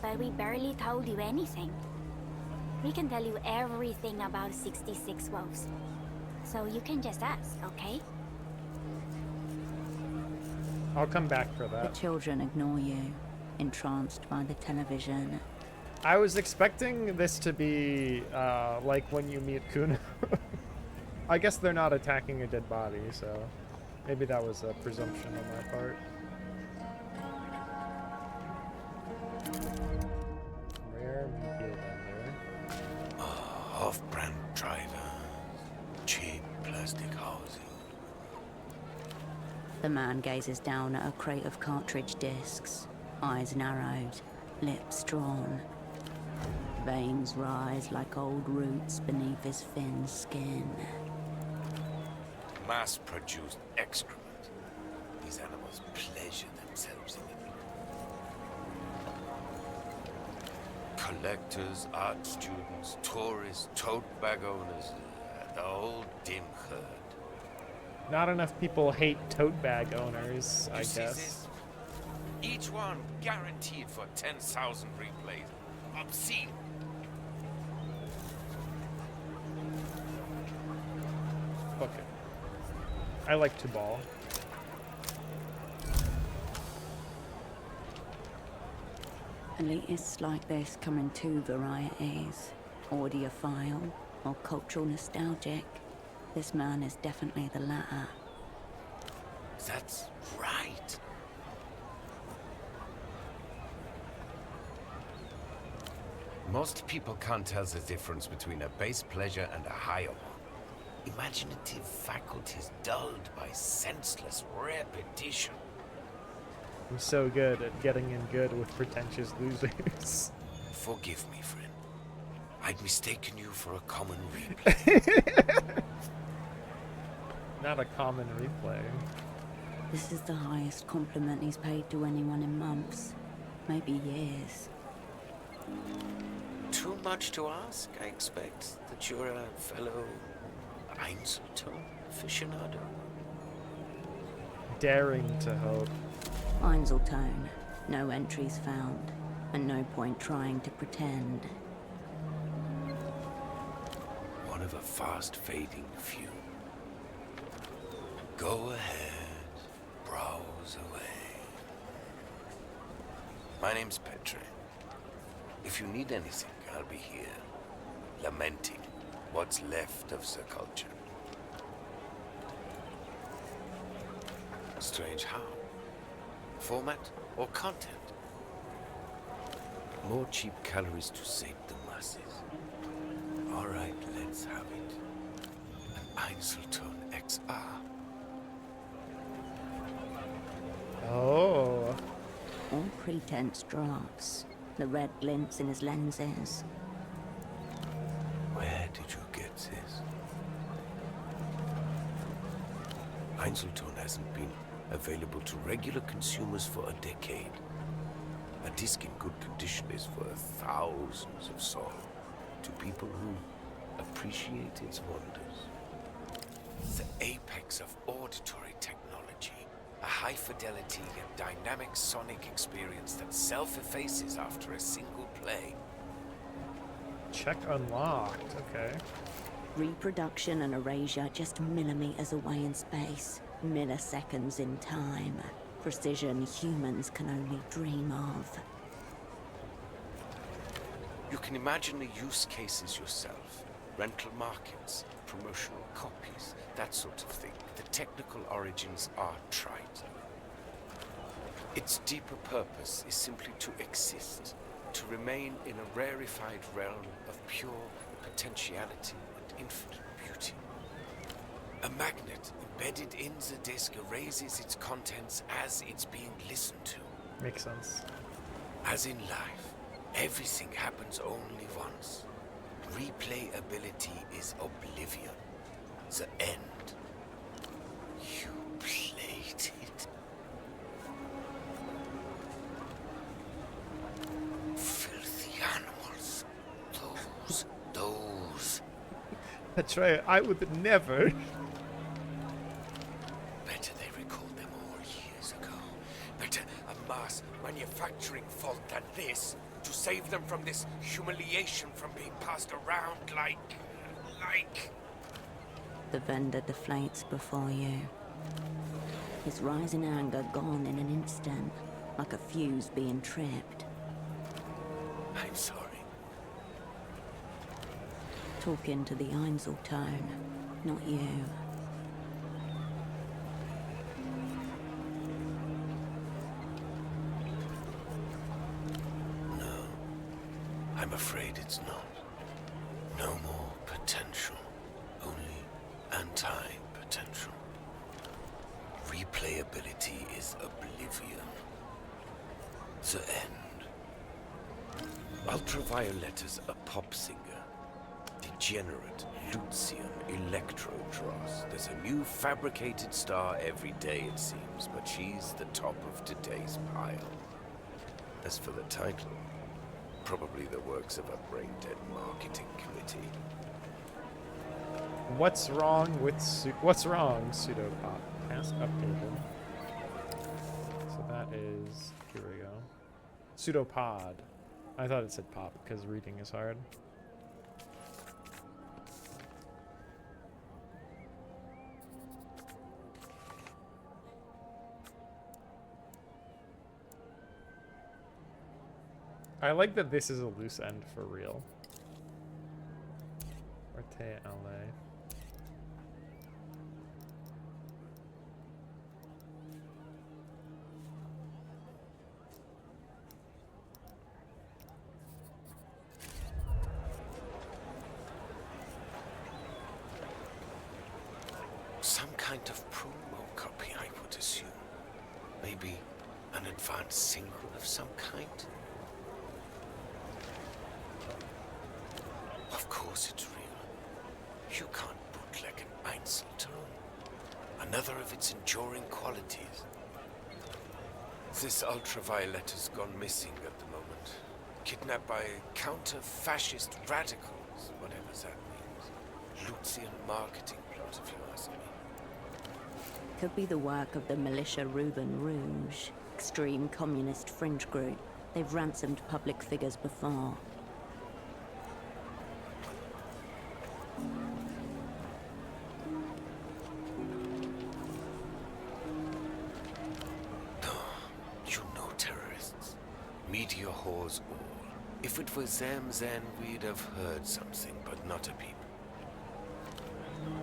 But we barely told you anything. We can tell you everything about 66 Wolves. So you can just ask, okay? I'll come back for The that. children ignore you, entranced by the television. I was expecting this to be like when you meet Kuno. I guess they're not attacking a dead body, so maybe that was a presumption on my part. Rare media vendor. Off-brand driver, cheap plastic housing. The man gazes down at a crate of cartridge discs, eyes narrowed, lips drawn. Veins rise like old roots beneath his thin skin. Mass-produced excrement. These animals pleasure themselves in it. Collectors, art students, tourists, tote bag owners, the whole dim herd. Not enough people hate tote bag owners, I You see guess. this? Each one guaranteed for 10,000 replays. Obscene. Fuck it. I like to ball. Elitists like this come in two varieties, audiophile or cultural nostalgic. This man is definitely the latter. That's right. Most people can't tell the difference between a base pleasure and a higher one. Imaginative faculties dulled by senseless repetition. I'm so good at getting in good with pretentious losers. Forgive me, friend. I'd mistaken you for a common replay. Not a common replay. This is the highest compliment he's paid to anyone in months, maybe years. Too much to ask, I expect, that you're a fellow Einzelton aficionado. Daring to hope. Einzeltone, no entries found, and no point trying to pretend. One of a fast-fading few. Go ahead, browse away. My name's Petre. If you need anything, I'll be here, lamenting what's left of the culture. Strange how? Format or content? More cheap calories to save the masses. All right, let's have it. An Einzelton XR. Oh. All pretense drops, the red glints in his lenses. Where did you get this? Einzelton hasn't been available to regular consumers for a decade. A disc in good condition is worth thousands of soul to people who appreciate its wonders. The apex of auditory technology, a high-fidelity and dynamic sonic experience that self-effaces after a single play. Check unlocked. Okay. Reproduction and erasure just millimeters away in space, milliseconds in time. Precision humans can only dream of. You can imagine the use cases yourself. Rental markets, promotional copies, that sort of thing. The technical origins are trite. Its deeper purpose is simply to exist, to remain in a rarefied realm of pure potentiality and infinite beauty. A magnet embedded in the disc erases its contents as it's being listened to. Makes sense. As in life, everything happens only once. Replayability is oblivion. The end. You played it. Atreya, I would never. Better they recalled them all years ago. Better a mass manufacturing fault than this, to save them from this humiliation from being passed around like... The vendor deflates before you. His rising anger gone in an instant, like a fuse being tripped. I'm sorry. Talking to the Einzeltone, not you. No, I'm afraid it's not. No more potential, only anti-potential. Replayability is oblivion. The end. Ultraviolet is a pop singer. Degenerate Lucian Electro-Dross. There's a new fabricated star every day, it seems, but she's the top of today's pile. As for the title, probably the works of a brain-dead marketing committee. What's wrong with what's wrong, Pseudopop? Task updated. So that is, here we go. Pseudopod. I thought it said pop because reading is hard. I like that this is a loose end for real. Orte LA. Some kind of promo copy, I would assume. Maybe an advanced single of some kind? Of course it's real. You can't bootleg an Einzeltone. Another of its enduring qualities. This ultraviolet has gone missing at the moment. Kidnapped by counter-fascist radicals, whatever that means. Lucian marketing plot, if you ask me. Could be the work of the militia Ruben Rouge, extreme communist fringe group. They've ransomed public figures before. You know terrorists. Media whores all. If it was them, then we'd have heard something, but not a peep.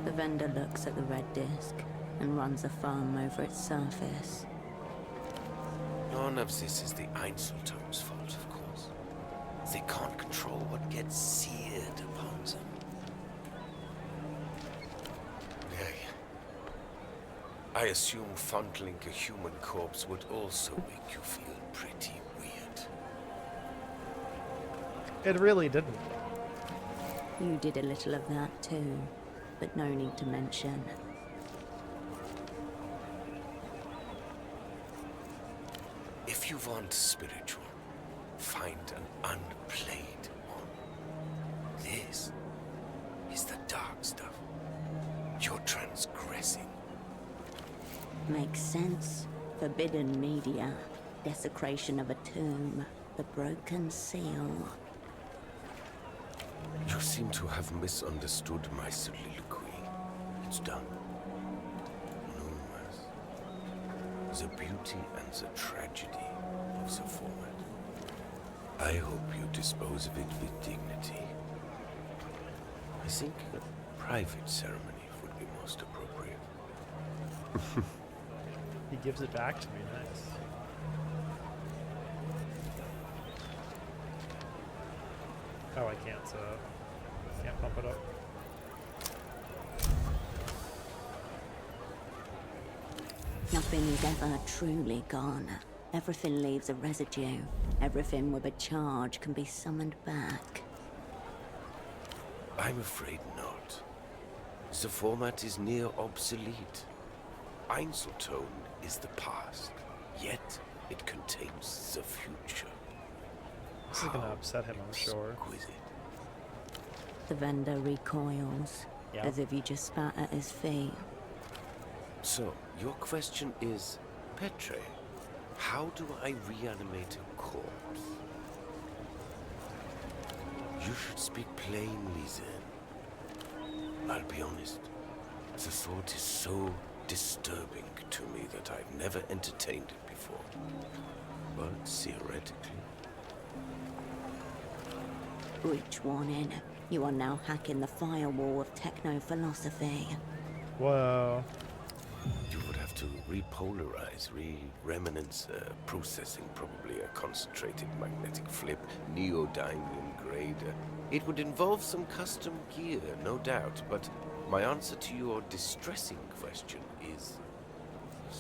The vendor looks at the red disc and runs a thumb over its surface. None of this is the Einzeltone's fault, of course. They can't control what gets seared upon them. I assume fondling a human corpse would also make you feel pretty weird. It really didn't. You did a little of that too, but no need to mention. If you want spiritual, find an unplayed one. This is the dark stuff. You're transgressing. Makes sense. Forbidden media, desecration of a tomb, the broken seal. You seem to have misunderstood my soliloquy. It's done. Numerous. The beauty and the tragedy of the format. I hope you dispose of it with dignity. I think a private ceremony would be most appropriate. He gives it back to me, nice. Oh, I can't pump it up. Nothing is ever truly gone. Everything leaves a residue. Everything with a charge can be summoned back. I'm afraid not. The format is near obsolete. Einzeltone is the past, yet it contains the future. This is gonna upset him, I'm sure. Exquisite. The vendor recoils. Yeah. as if you just spat at his feet. So, your question is, Petre, how do I reanimate a corpse? You should speak plainly, then. I'll be honest. The thought is so disturbing to me that I've never entertained it before. But theoretically... Breach warning. You are now hacking the firewall of techno-philosophy. Whoa. You would have to repolarize, re-remanence processing, probably a concentrated magnetic flip, neodymium grader. It would involve some custom gear, no doubt, but my answer to your distressing question is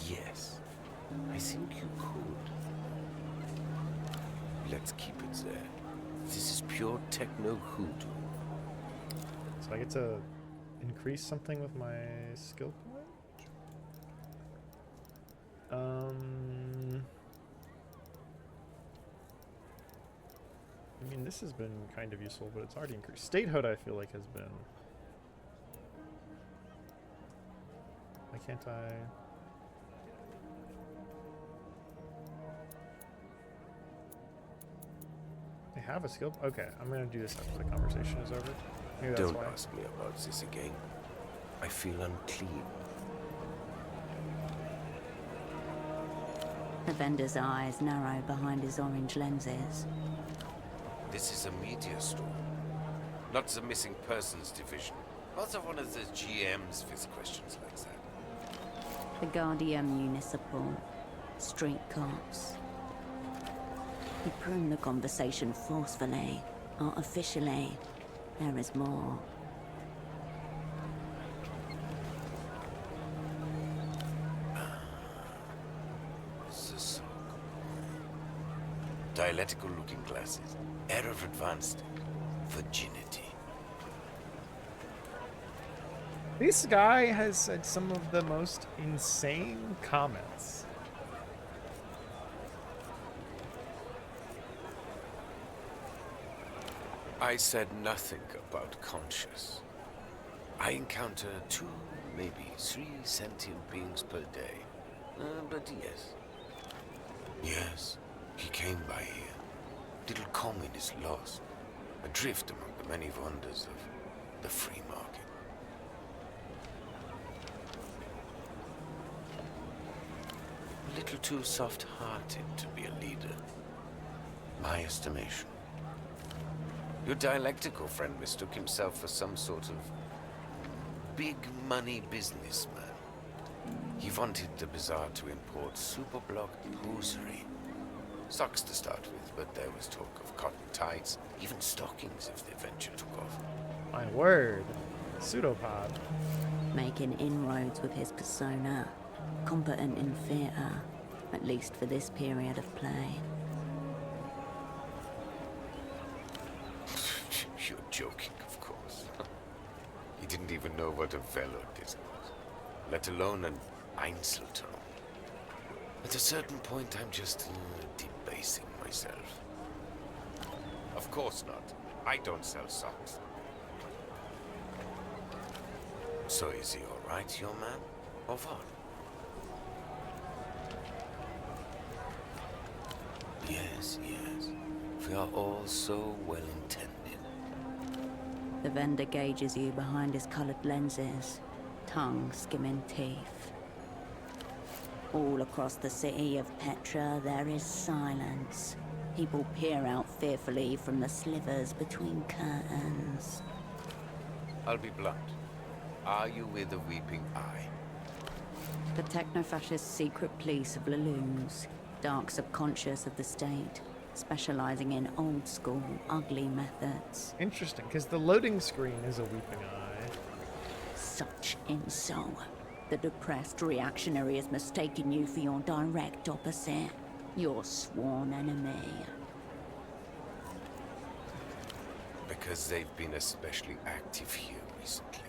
yes. I think you could. Let's keep it there. This is pure techno hoodoo. So I get to increase something with my skill point? I mean, this has been kind of useful, but it's already increased. Statehood, I feel like, has been... Why can't I... I have a skill... Okay, I'm gonna do this after the conversation is over. Maybe that's Don't why. ask me about this again. I feel unclean. The vendor's eyes narrow behind his orange lenses. This is a media store, not the missing persons division. Not of one of the GMs with questions like that. The Guardia Municipal. Street cops. He pruned the conversation forcefully, artificially. There is more. The sock. Dialectical looking glasses. Air of advanced virginity. This guy has said some of the most insane comments. I said nothing about conscious. I encounter 2, maybe 3 sentient beings per day. But yes. Yes, he came by here. Little communist lost. Adrift among the many wonders of the free market. A little too soft-hearted to be a leader. My estimation. Your dialectical friend mistook himself for some sort of big money businessman. He wanted the bazaar to import superblock hosiery. Socks to start with, but there was talk of cotton tights, even stockings if the venture took off. My word. Pseudopod. Making inroads with his persona. Competent in theatre, at least for this period of play. You're joking, of course. He didn't even know what a Velodisc was, let alone an Einzelton. At a certain point, I'm just debasing myself. Of course not. I don't sell socks. So is he all right, your man? Or what? Yes, yes. We are all so well intended. The vendor gauges you behind his coloured lenses, tongue skimming teeth. All across the city of Petra, there is silence. People peer out fearfully from the slivers between curtains. I'll be blunt. Are you with a weeping eye? The techno-fascist secret police of Laloons, dark subconscious of the state, specializing in old-school, ugly methods. Interesting, because the loading screen is a weeping eye. Such insult. The depressed reactionary has mistaken you for your direct opposite, your sworn enemy. Because they've been especially active here recently.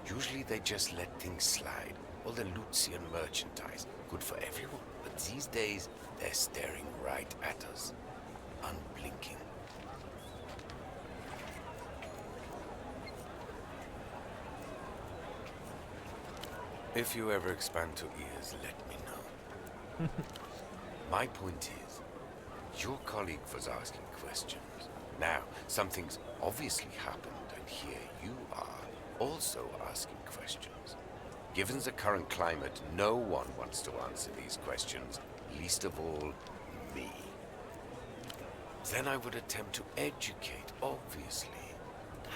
Usually they just let things slide. All the Lucian merchandise, good for everyone. But these days, they're staring right at us, unblinking. If you ever expand to ears, let me know. My point is, your colleague was asking questions. Now, something's obviously happened, and here you are, also asking questions. Given the current climate, no one wants to answer these questions, least of all, me. Then I would attempt to educate, obviously.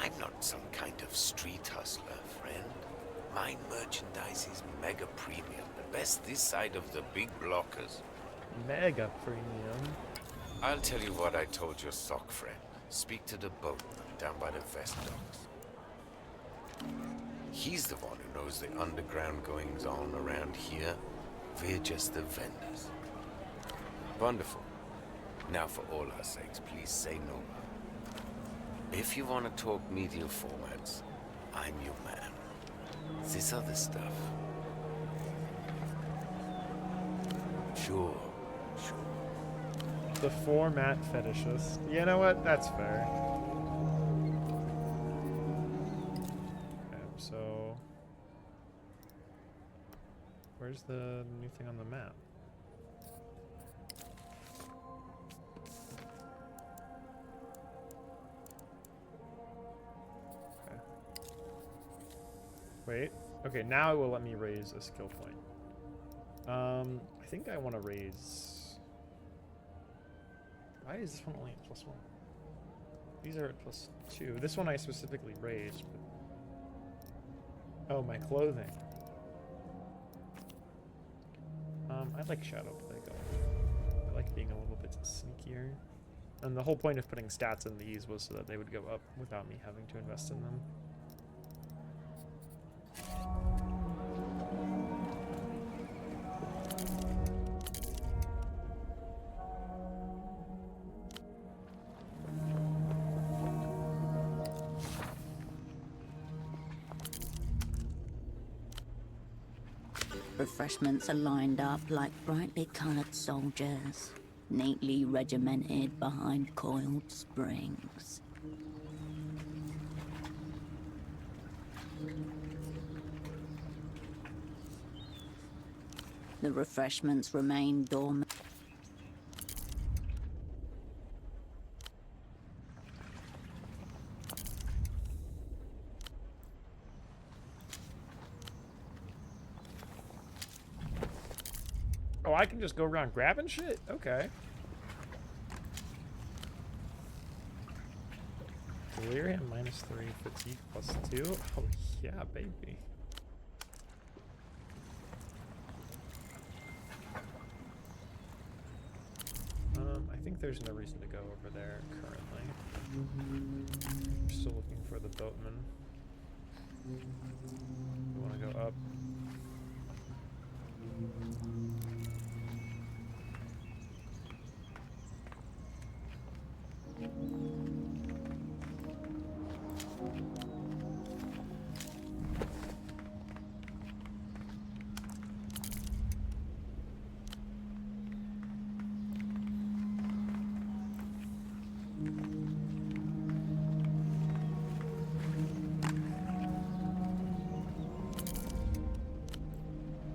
I'm not some kind of street hustler, friend. My merchandise is mega premium, the best this side of the big blockers. Mega premium. I'll tell you what I told your sock friend. Speak to the boatman down by the vest docks. He's the one who knows the underground goings-on around here. We're just the vendors. Wonderful. Now, for all our sakes, please say no more. If you want to talk media formats, I'm your man. This other stuff. Sure. The format fetishist. You know what? That's fair. Okay, so where's the new thing on the map? Okay. Wait. Okay, now it will let me raise a skill point. I think I want to raise. Why is this one only at +1? These are at +2. This one I specifically raised. But... Oh, my clothing. I like Shadow Play going. I like being a little bit sneakier. And the whole point of putting stats in these was so that they would go up without me having to invest in them. Refreshments are lined up like brightly colored soldiers, neatly regimented behind coiled springs. The refreshments remain dormant. Oh, I can just go around grabbing shit? Okay. Delirium -3, fatigue +2. Oh, yeah, baby. I think there's no reason to go over there currently. I'm still looking for the boatman. I want to go up.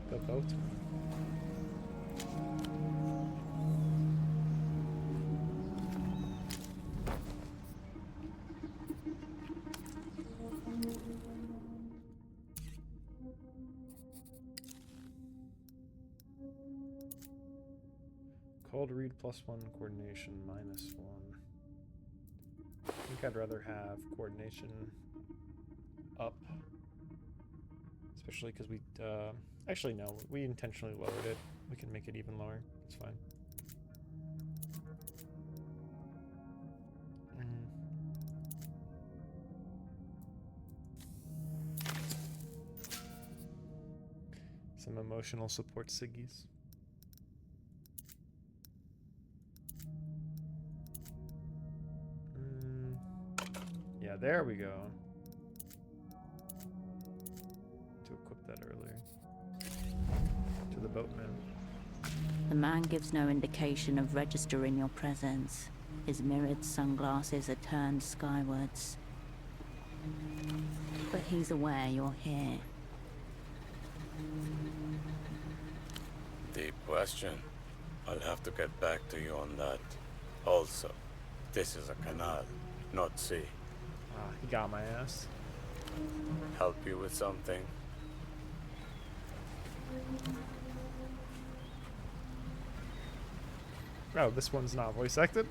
The boatman. Cold read +1, coordination -1. I think I'd rather have coordination up. Especially because we, actually no, we intentionally lowered it. We can make it even lower, it's fine. Some emotional support siggies. Yeah, there we go. To equip that earlier. To the boatman. The man gives no indication of registering your presence. His mirrored sunglasses are turned skywards. But he's aware you're here. Deep question. I'll have to get back to you on that. Also, this is a canal, not sea. Ah, he got my ass. Help you with something? Oh, this one's not voice acted?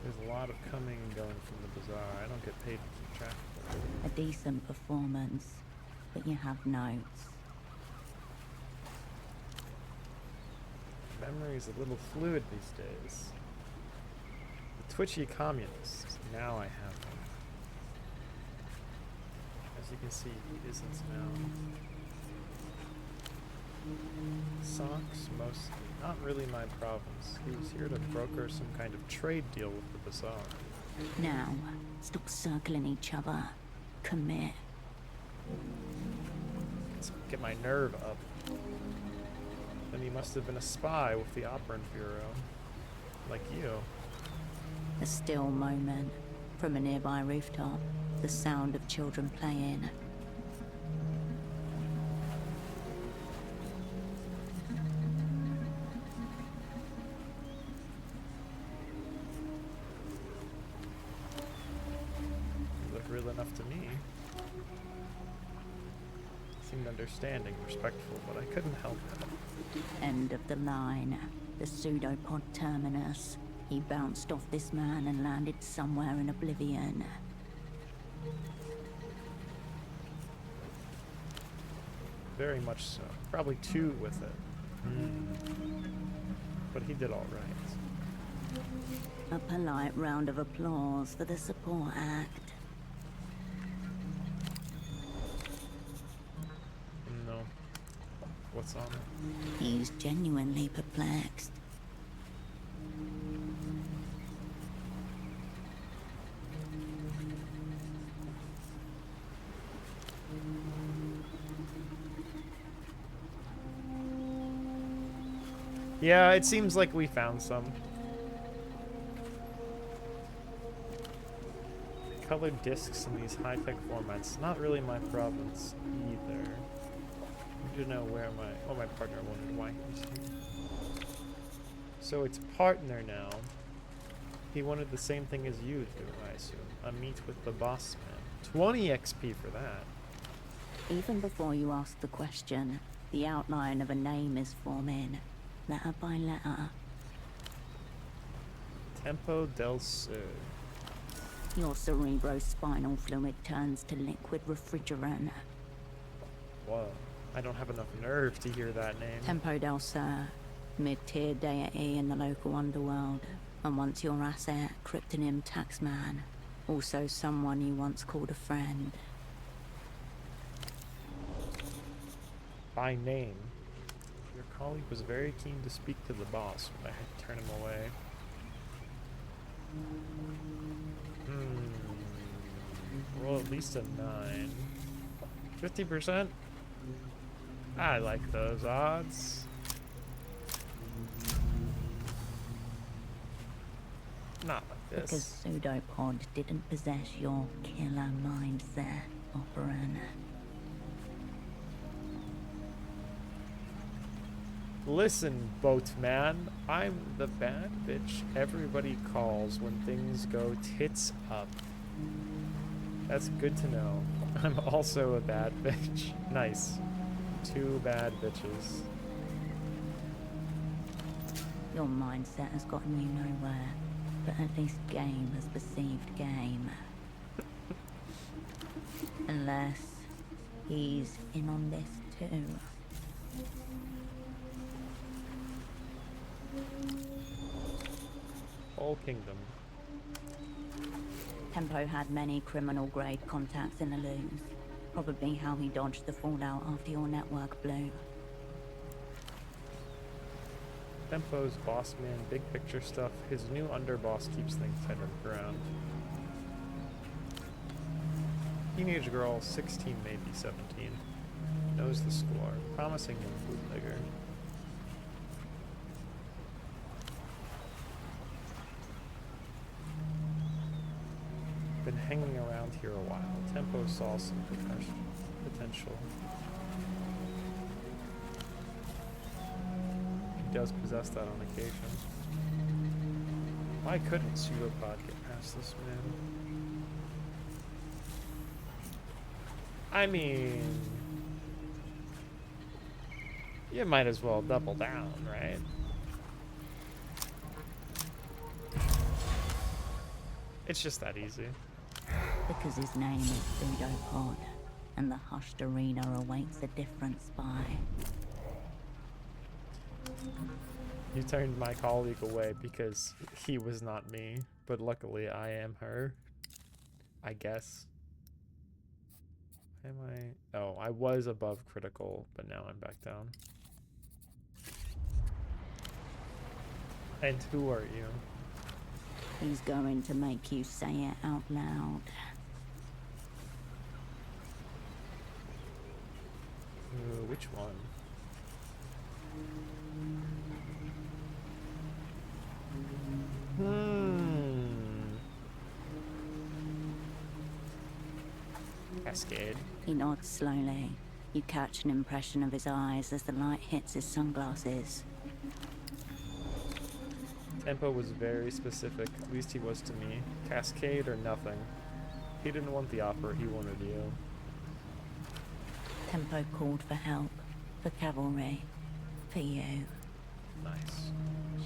There's a lot of coming and going from the bazaar. I don't get paid to keep track of it. A decent performance, but you have notes. Memory's a little fluid these days. The twitchy communists. Now I have them. As you can see, he isn't now. Socks, mostly. Not really my province. He was here to broker some kind of trade deal with the bazaar. Now, stop circling each other. Commit. Let's get my nerve up. Then he must have been a spy with the Opera Bureau. Like you. A still moment. From a nearby rooftop, the sound of children playing. You look real enough to me. Seemed understanding, respectful, but I couldn't help it. End of the line. The pseudopod terminus. He bounced off this man and landed somewhere in oblivion. Very much so. Probably two with it. But he did all right. A polite round of applause for the support act. No. What's on it? He's genuinely perplexed. Yeah, it seems like we found some. Colored discs in these high-tech formats. Not really my province either. I need to know where my partner wanted why he's here. So it's partner now. He wanted the same thing as you do, I assume. A meet with the boss man. 20 XP for that. Even before you ask the question, the outline of a name is forming. Letter by letter. Tempo del Sur. Your cerebrospinal fluid turns to liquid refrigerant. Whoa. I don't have enough nerve to hear that name. Tempo del Sur, mid-tier deity in the local underworld. And once your asset, cryptonym Taxman. Also someone you once called a friend. By name. Your colleague was very keen to speak to the boss, but I had to turn him away. Roll at least a 9. 50%? I like those odds. Not like Because this. Pseudopod didn't possess your killer mindset, Operan. Listen, boatman, I'm the bad bitch everybody calls when things go tits up. That's good to know. I'm also a bad bitch. Nice. 2 bad bitches. Your mindset has gotten you nowhere, but at least game has perceived game. Unless he's in on this too. Whole kingdom. Tempo had many criminal-grade contacts in the loose. Probably how he dodged the fallout after your network blew. Tempo's boss man, big picture stuff. His new underboss keeps things tight on the ground. Teenage girl, 16, maybe 17. Knows the score. Promising young bootlegger. Been hanging around here a while. Tempo saw some potential. He does possess that on occasion. Why couldn't Pseudopod get past this man? I mean, you might as well double down, right? It's just that easy. Because his name is Pseudopod, and the hushed arena awaits a different spy. You turned my colleague away because he was not me, but luckily I am her. I guess. Am I? Oh, I was above critical, but now I'm back down. And who are you? He's going to make you say it out loud. Which one? Cascade. He nods slowly. You catch an impression of his eyes as the light hits his sunglasses. Tempo was very specific, at least he was to me. Cascade or nothing. He didn't want the opera, he wanted you. Tempo called for help, for cavalry, for you. Nice.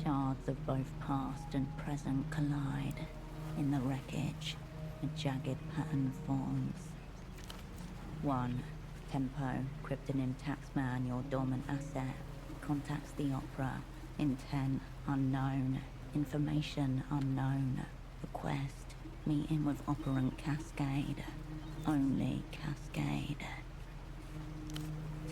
Shards of both past and present collide. In the wreckage, a jagged pattern forms. 1. Tempo, Kryptonim Taxman, your dormant asset, contacts the opera. Intent unknown. Information unknown. Request, meeting with operant Cascade. Only Cascade.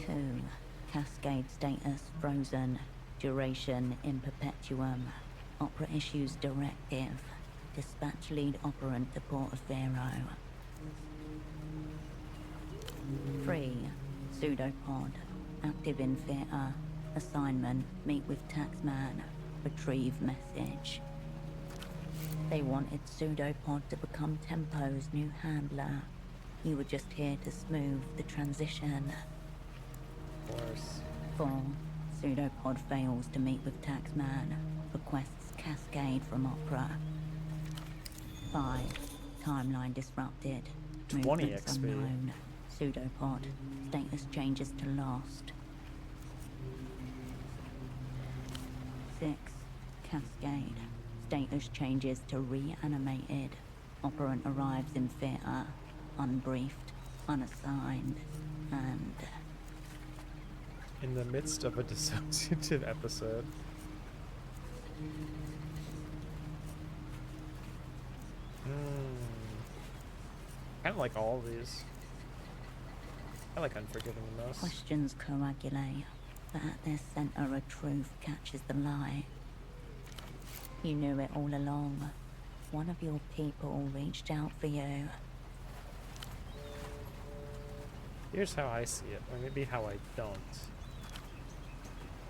2. Cascade status frozen. Duration in perpetuum. Opera issues directive. Dispatch lead operant to Portaferro. 3. Pseudopod. Active in theatre. Assignment, meet with Taxman. Retrieve message. They wanted Pseudopod to become Tempo's new handler. You were just here to smooth the transition. Of course. 4. Pseudopod fails to meet with Taxman. Requests Cascade from Opera. 5. Timeline disrupted. 20 Movements XP. unknown. Pseudopod. Status changes to lost. 6. Cascade. Status changes to reanimated. Operant arrives in theatre. Unbriefed. Unassigned. And... In the midst of a dissociative episode. Kind of like all of these. I like Unforgiven the most. Questions coagulate, but at their center a truth catches the lie. You knew it all along. One of your people reached out for you. Here's how I see it, or maybe how I don't.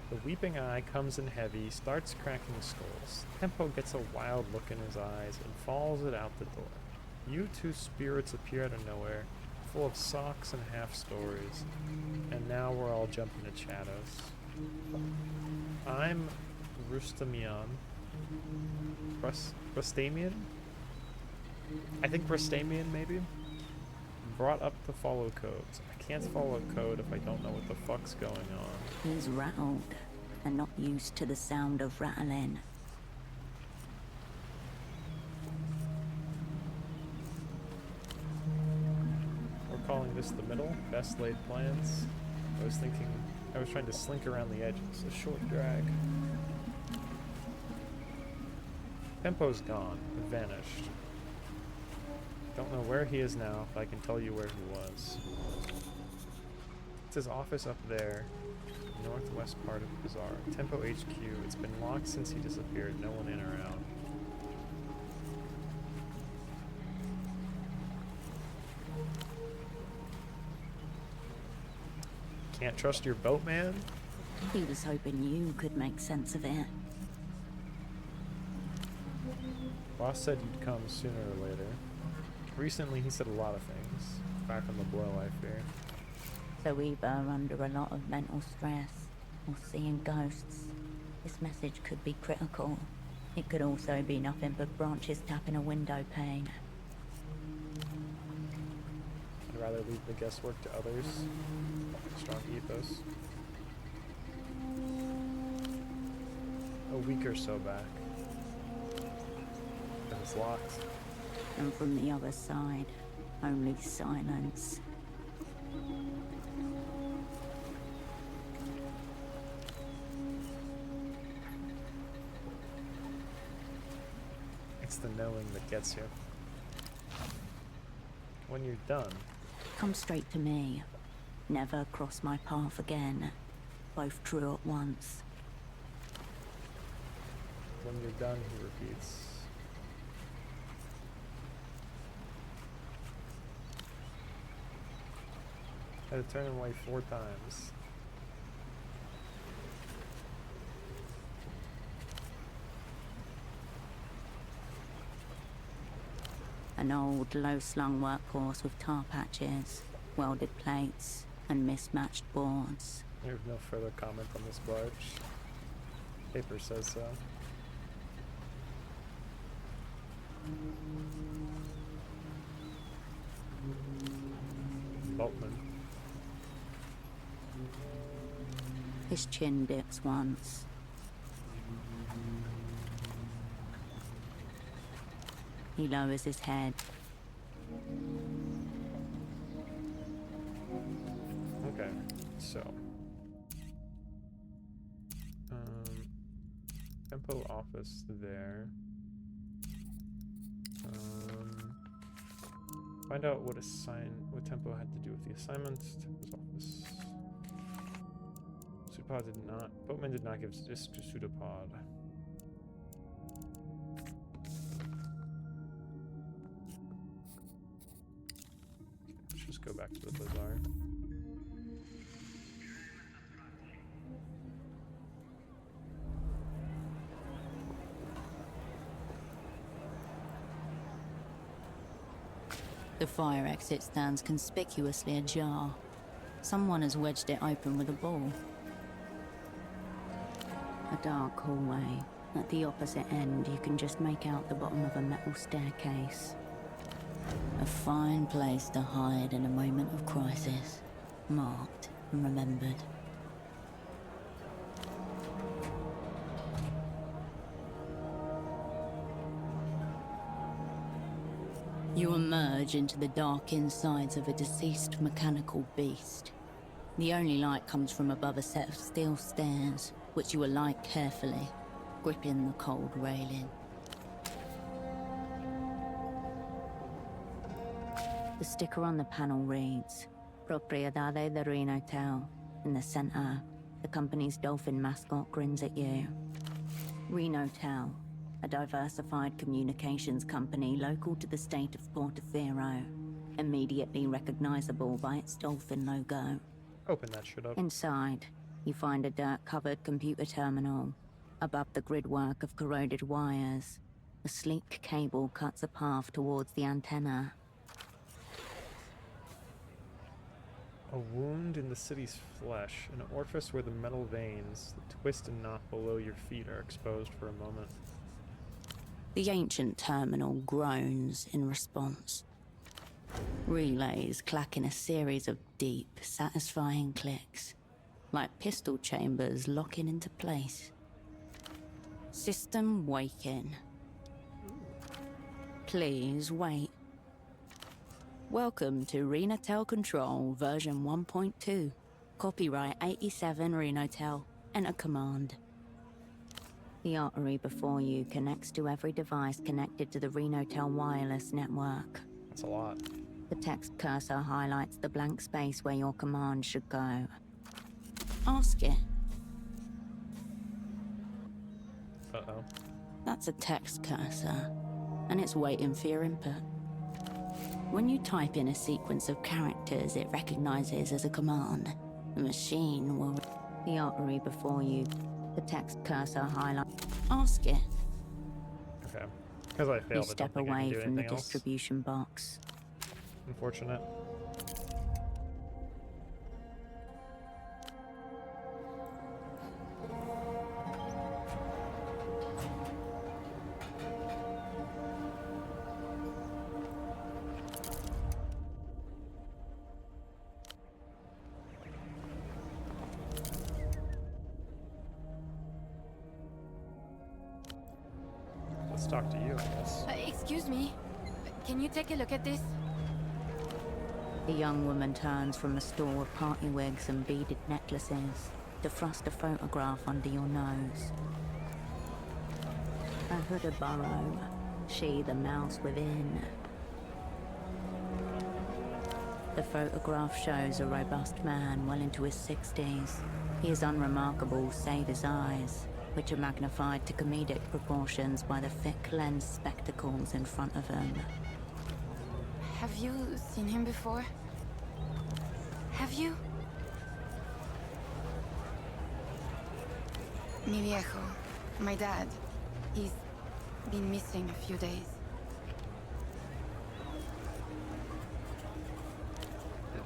The weeping eye comes in heavy, starts cracking skulls. Tempo gets a wild look in his eyes and follows it out the door. You two spirits appear out of nowhere, full of socks and half-stories, and now we're all jumping to shadows. I'm Rustamian. Rustamian? I think Rustamian, maybe? Brought up to follow codes. I can't follow a code if I don't know what the fuck's going on. He's rattled, and not used to the sound of rattling. We're calling this the middle. Best laid plans. I was trying to slink around the edges. A short drag. Tempo's gone. Vanished. Don't know where he is now, but I can tell you where he was. It's his office up there, northwest part of Bazaar. Tempo HQ. It's been locked since he disappeared. No one in or out. Can't trust your boat, man? He was hoping you could make sense of it. Boss said you'd come sooner or later. Recently, he said a lot of things. Back on the blow, I fear. So either under a lot of mental stress or seeing ghosts, this message could be critical. It could also be nothing but branches tapping a window pane. I'd rather leave the guesswork to others. Strong ethos. A week or so back. It was locked. And from the other side, only silence. It's the knowing that gets you. When you're done, Come straight to me. Never cross my path again. Both true at once. when you're done, he repeats. Had to turn him away 4 times. An old, low-slung workhorse with tar patches, welded plates, and mismatched boards. There's no further comment on this barge. Paper says so. Boatman. His chin dips once. He lowers his head. Okay, so Tempo office there. Find out what Tempo had to do with the assignments. Tempo's office. Pseudopod did not. Boatman did not give disc to Pseudopod. Let's just go back to the bazaar. The fire exit stands conspicuously ajar. Someone has wedged it open with a ball. A dark hallway. At the opposite end, you can just make out the bottom of a metal staircase. A fine place to hide in a moment of crisis. Marked and remembered. You emerge into the dark insides of a deceased mechanical beast. The only light comes from above a set of steel stairs, which you alight carefully, gripping the cold railing. The sticker on the panel reads, Propriedade de Renotel. In the center, the company's dolphin mascot grins at you. Renotel, a diversified communications company local to the state of Portofino, immediately recognizable by its dolphin logo. Open that shit up. Inside, you find a dirt-covered computer terminal. Above the gridwork of corroded wires, a sleek cable cuts a path towards the antenna. A wound in the city's flesh, an orifice where the metal veins that twist and knot below your feet are exposed for a moment. The ancient terminal groans in response. Relays clack in a series of deep, satisfying clicks, like pistol chambers locking into place. System waking. Please wait. Welcome to Renotel Control version 1.2. Copyright 87 Renotel. Enter command. The artery before you connects to every device connected to the Renotel wireless network. That's a lot. The text cursor highlights the blank space where your command should go. Ask it. Uh-oh. That's a text cursor, and it's waiting for your input. When you type in a sequence of characters it recognizes as a command, the machine will... The artery before you, the text cursor highlights... Ask it. Okay. Because I failed, You step I don't think I away can do from the anything else. distribution box. Unfortunate. Let's talk to you, I guess. Excuse me. Can you take a look at this? The young woman turns from a store of party wigs and beaded necklaces to thrust a photograph under your nose. A hooded burrow, she the mouse within. The photograph shows a robust man well into his 60s. He is unremarkable save his eyes, which are magnified to comedic proportions by the thick lens spectacles in front of him. Have you seen him before? Have you? Mi viejo, my dad. He's been missing a few days.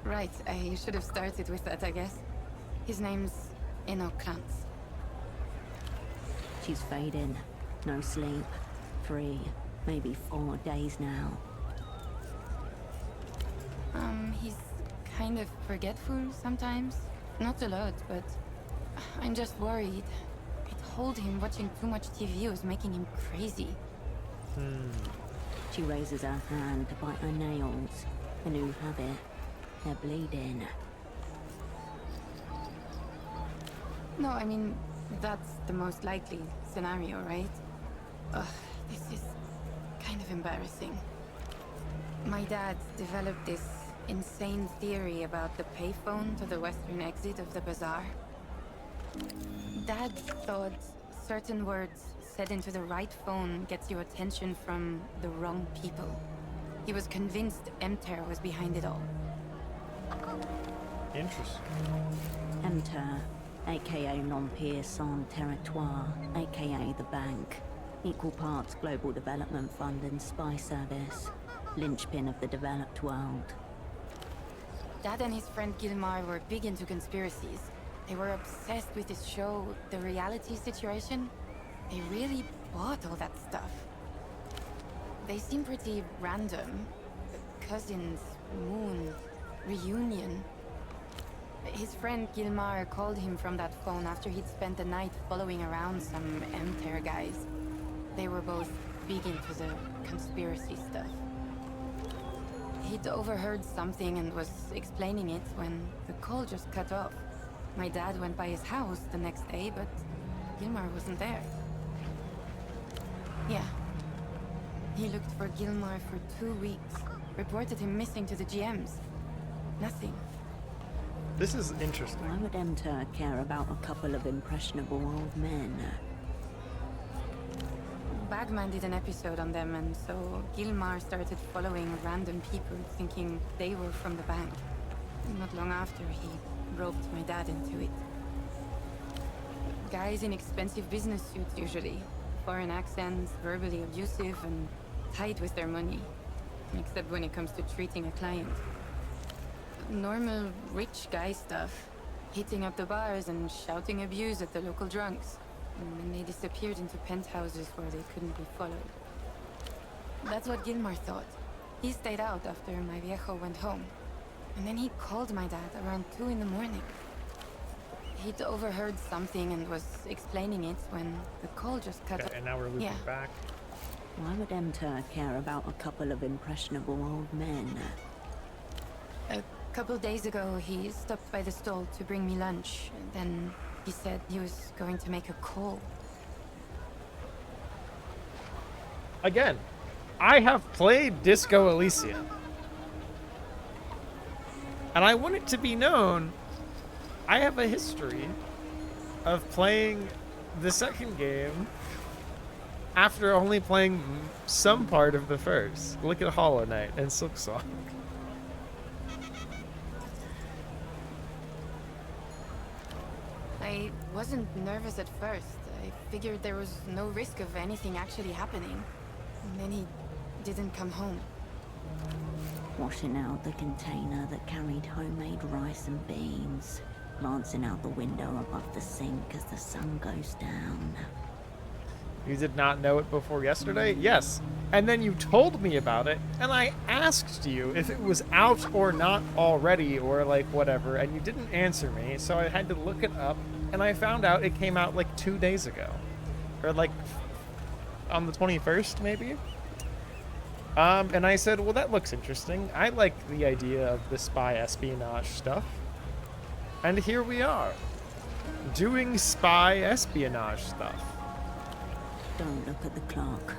Right, I should have started with that, I guess. His name's Enoch Krantz. She's fading. No sleep. 3, maybe 4 days now. He's kind of forgetful sometimes. Not a lot, but I'm just worried. I told him watching too much TV was making him crazy. She raises her hand to bite her nails. A new habit. They're bleeding. No, I mean, that's the most likely scenario, right? Ugh, this is kind of embarrassing. My dad developed this insane theory about the payphone to the western exit of the bazaar. Dad thought certain words said into the right phone gets your attention from the wrong people. He was convinced Emter was behind it all. Interesting. Emter, aka Non-Peer Sans Territoire, aka the Bank. Equal parts Global Development Fund and Spy Service. Linchpin of the developed world. Dad and his friend Gilmar were big into conspiracies. They were obsessed with this show, The Reality Situation. They really bought all that stuff. They seem pretty random. Cousins, moon, reunion. His friend Gilmar called him from that phone after he'd spent the night following around some Emter guys. They were both big into the conspiracy stuff. He'd overheard something and was explaining it when the call just cut off. My dad went by his house the next day, but Gilmar wasn't there. Yeah. He looked for Gilmar for 2 weeks. Reported him missing to the GMs. Nothing. This is interesting. Why would Emter care about a couple of impressionable old men? Bagman did an episode on them, and so Gilmar started following random people, thinking they were from the bank. Not long after, he roped my dad into it. Guys in expensive business suits, usually. Foreign accents, verbally abusive, and tight with their money. Except when it comes to treating a client. Normal, rich guy stuff. Hitting up the bars and shouting abuse at the local drunks. And then they disappeared into penthouses where they couldn't be followed. That's what Gilmar thought. He stayed out after my viejo went home. And then he called my dad around 2 in the morning. He'd overheard something and was explaining it when the call just cut off. And now we're looping back. Why would Emter care about a couple of impressionable old men? A couple days ago, he stopped by the stall to bring me lunch. Then he said he was going to make a call. Again, I have played Disco Elysium. And I want it to be known, I have a history of playing the second game after only playing some part of the first. Look at Hollow Knight and Silksong. I wasn't nervous at first. I figured there was no risk of anything actually happening. And then he didn't come home. washing out the container that carried homemade rice and beans, glancing out the window above the sink as the sun goes down. You did not know it before yesterday? Yes. And then you told me about it, and I asked you if it was out or not already, or like whatever, and you didn't answer me, so I had to look it up, and I found out it came out like 2 days ago. Or like on the 21st, maybe? And I said, well, that looks interesting. I like the idea of the spy espionage stuff. And here we are, doing spy espionage stuff. Don't look at the clock.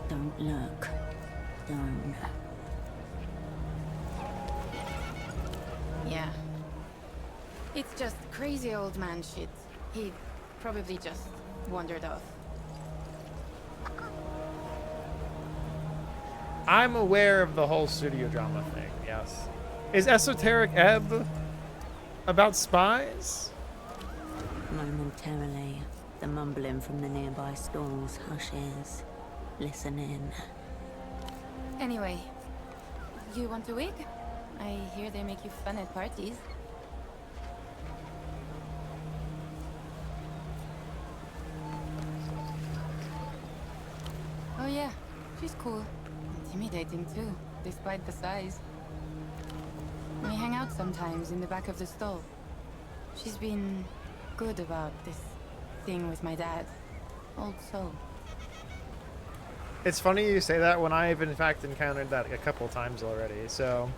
Don't look. Don't. Yeah. It's just crazy old man shit. He probably just wandered off. I'm aware of the whole studio drama thing, yes. Is Esoteric Ebb about spies? Momentarily, the mumbling from the nearby stalls hushes. Listen in. Anyway, you want a wig? I hear they make you fun at parties. Oh yeah, she's cool. Intimidating too, despite the size. We hang out sometimes in the back of the stall. She's been good about this thing with my dad. Old soul. It's funny you say that when I've in fact encountered that a couple times already, so...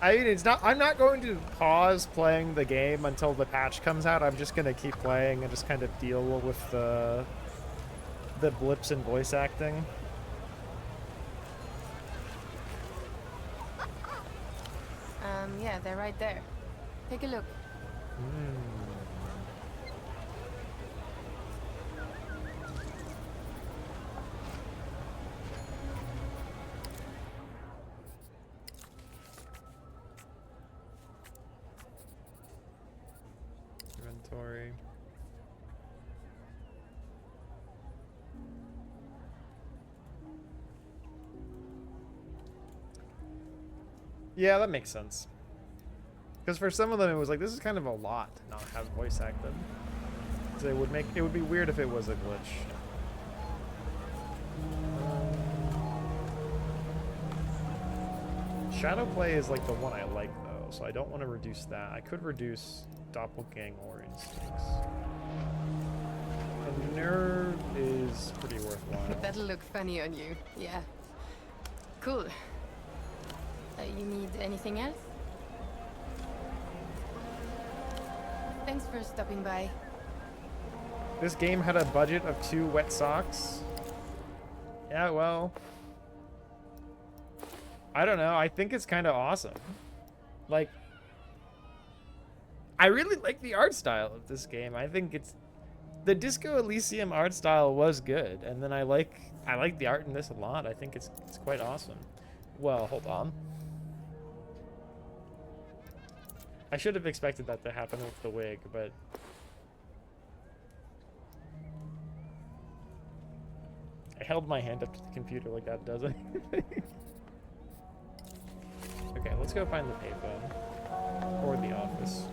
I mean, I'm not going to pause playing the game until the patch comes out. I'm just gonna keep playing and just kind of deal with the blips in voice acting. Yeah, they're right there. Take a look. Inventory. Yeah, that makes sense. Because for some of them, it was like, this is kind of a lot to not have voice acted. So it would be weird if it was a glitch. Shadowplay is like the one I like though, so I don't want to reduce that. I could reduce Doppelganger instincts. And Nerve is pretty worthwhile. That'll look funny on you. Yeah. Cool. You need anything else? Thanks for stopping by. This game had a budget of 2 wet socks. Yeah, well, I don't know. I think it's kind of awesome. Like, I really like the art style of this game. I think the Disco Elysium art style was good, and then I like the art in this a lot. I think it's quite awesome. Well, hold on. I should have expected that to happen with the wig, but I held my hand up to the computer like that does anything. Okay, let's go find the payphone or the office.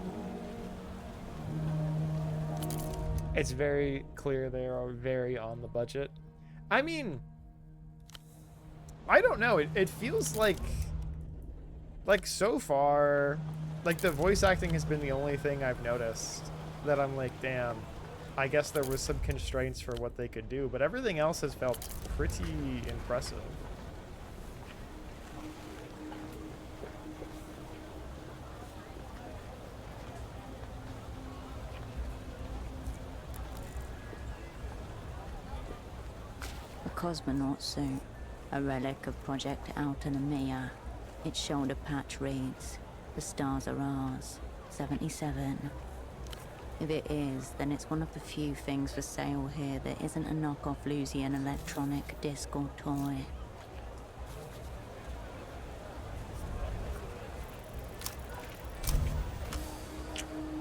It's very clear they are very on the budget. I mean, I don't know. It feels like so far, like the voice acting has been the only thing I've noticed that I'm like, damn, I guess there was some constraints for what they could do, but everything else has felt pretty impressive. A cosmonaut suit, a relic of Project Autonomia. Its shoulder patch reads, "The stars are ours, 77. If it is, then it's one of the few things for sale here that isn't a knockoff Lusian electronic disc or toy.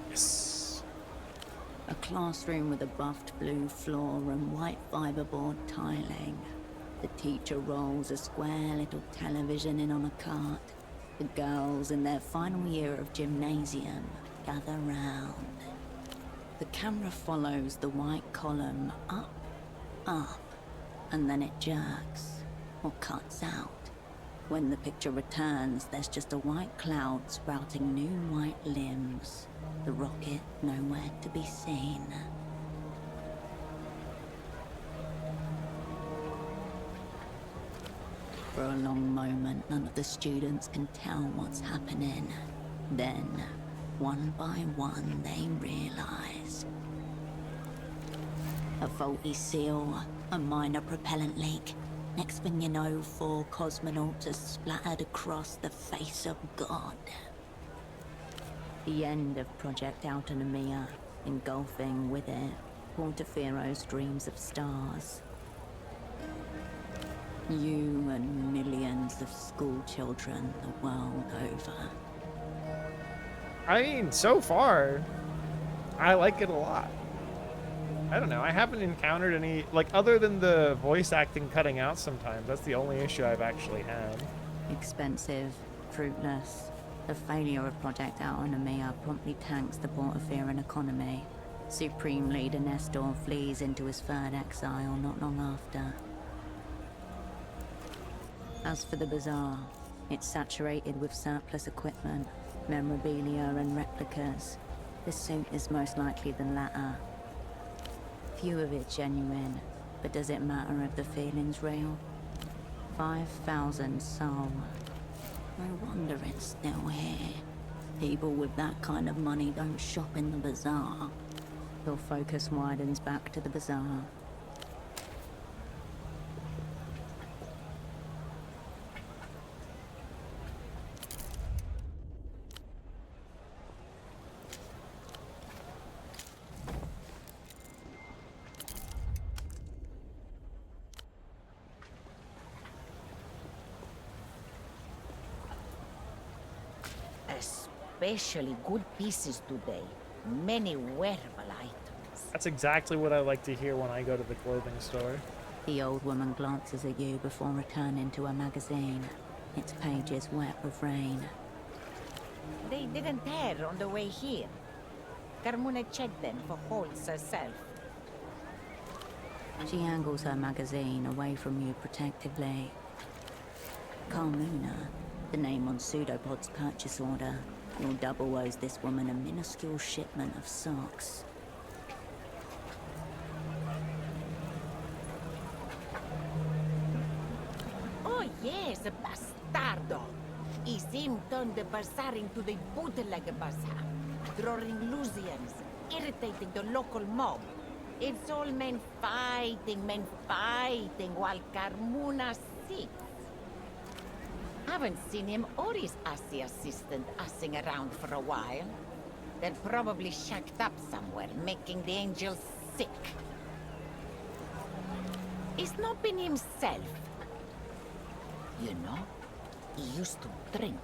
Yes. A classroom with a buffed blue floor and white fiberboard tiling. The teacher rolls a square little television in on a cart. The girls in their final year of gymnasium gather round. The camera follows the white column up, up, and then it jerks, or cuts out. When the picture returns, there's just a white cloud sprouting new white limbs. The rocket nowhere to be seen. For a long moment, none of the students can tell what's happening. Then, one by one, they realize. A faulty seal, a minor propellant leak. Next thing you know, 4 cosmonauts are splattered across the face of God. The end of Project Autonomia, engulfing with it Portafero's dreams of stars. You and millions of school children the world over. I mean, so far, I like it a lot. I don't know, I haven't encountered any, like, other than the voice acting cutting out sometimes, that's the only issue I've actually had. Expensive, fruitless. The failure of Project Autonomia promptly tanks the Portaferan economy. Supreme Leader Nestor flees into his third exile not long after. As for the bazaar, it's saturated with surplus equipment, memorabilia and replicas. The suit is most likely the latter. Few of it genuine, but does it matter if the feeling's real? 5,000 soul. No wonder it's still here. People with that kind of money don't shop in the bazaar. Your focus widens back to the bazaar. Especially good pieces today. Many wearable items. That's exactly what I like to hear when I go to the clothing store. The old woman glances at you before returning to her magazine. Its pages wet with rain. They didn't tear on the way here. Carmona checked them for holes herself. She angles her magazine away from you protectively. Carmona, the name on Pseudopod's purchase order. Your double owes this woman a minuscule shipment of socks. Oh yes, a bastardo. He seemed turned the bazaar into the bootleg bazaar, drawing Lusians, irritating the local mob. It's all men fighting while Carmona sits. Haven't seen him or his assy assistant assing around for a while. They're probably shacked up somewhere, making the angels sick. He's not been himself. You know, he used to drink,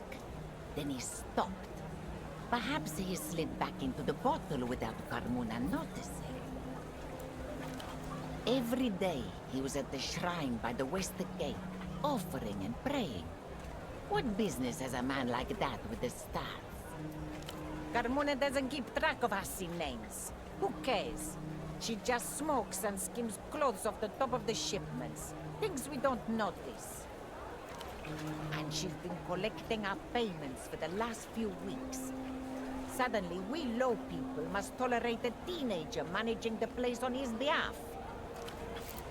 then he stopped. Perhaps he slid back into the bottle without Carmona noticing. Every day he was at the shrine by the west gate, offering and praying. What business has a man like that with the stars? Carmona doesn't keep track of assy names. Who cares? She just smokes and skims clothes off the top of the shipments. Things we don't notice. And she's been collecting our payments for the last few weeks. Suddenly, we low people must tolerate a teenager managing the place on his behalf.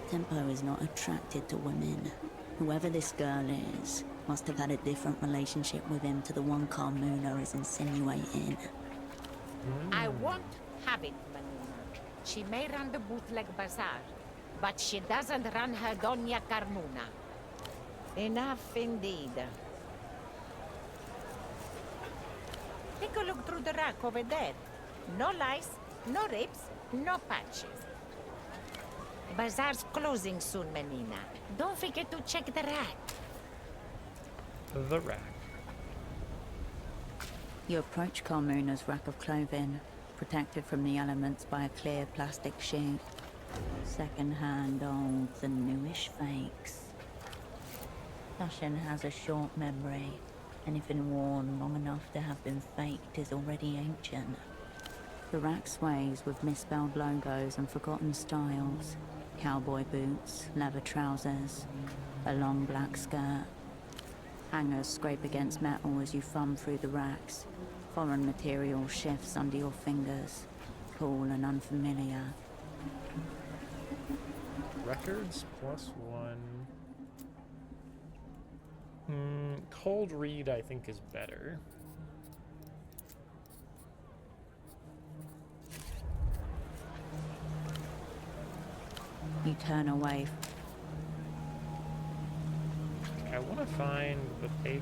Tempo is not attracted to women. Whoever this girl is must have had a different relationship with him to the one Carmona is insinuating. I won't have it, Manuna. She may run the bootleg bazaar, but she doesn't run her Doña Carmona. Enough indeed. Take a look through the rack over there. No lice, no rips, no patches. Bazaar's closing soon, Menina. Don't forget to check the rack. The rack. You approach Carmona's rack of clothing, protected from the elements by a clear plastic sheet. Second-hand olds and newish fakes. Tushin has a short memory. Anything worn long enough to have been faked is already ancient. The rack sways with misspelled logos and forgotten styles. Cowboy boots, leather trousers, a long black skirt. Hangers scrape against metal as you thumb through the racks. Foreign material shifts under your fingers, cool and unfamiliar. Records +1. Cold read, I think, is better. You turn away. I want to find the payphone.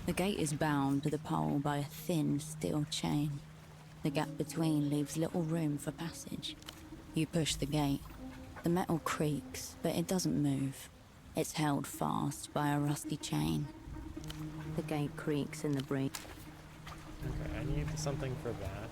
The gate is bound to the pole by a thin steel chain. The gap between leaves little room for passage. You push the gate. The metal creaks, but it doesn't move. It's held fast by a rusty chain. The gate creaks in the breeze. Okay, I need something for that.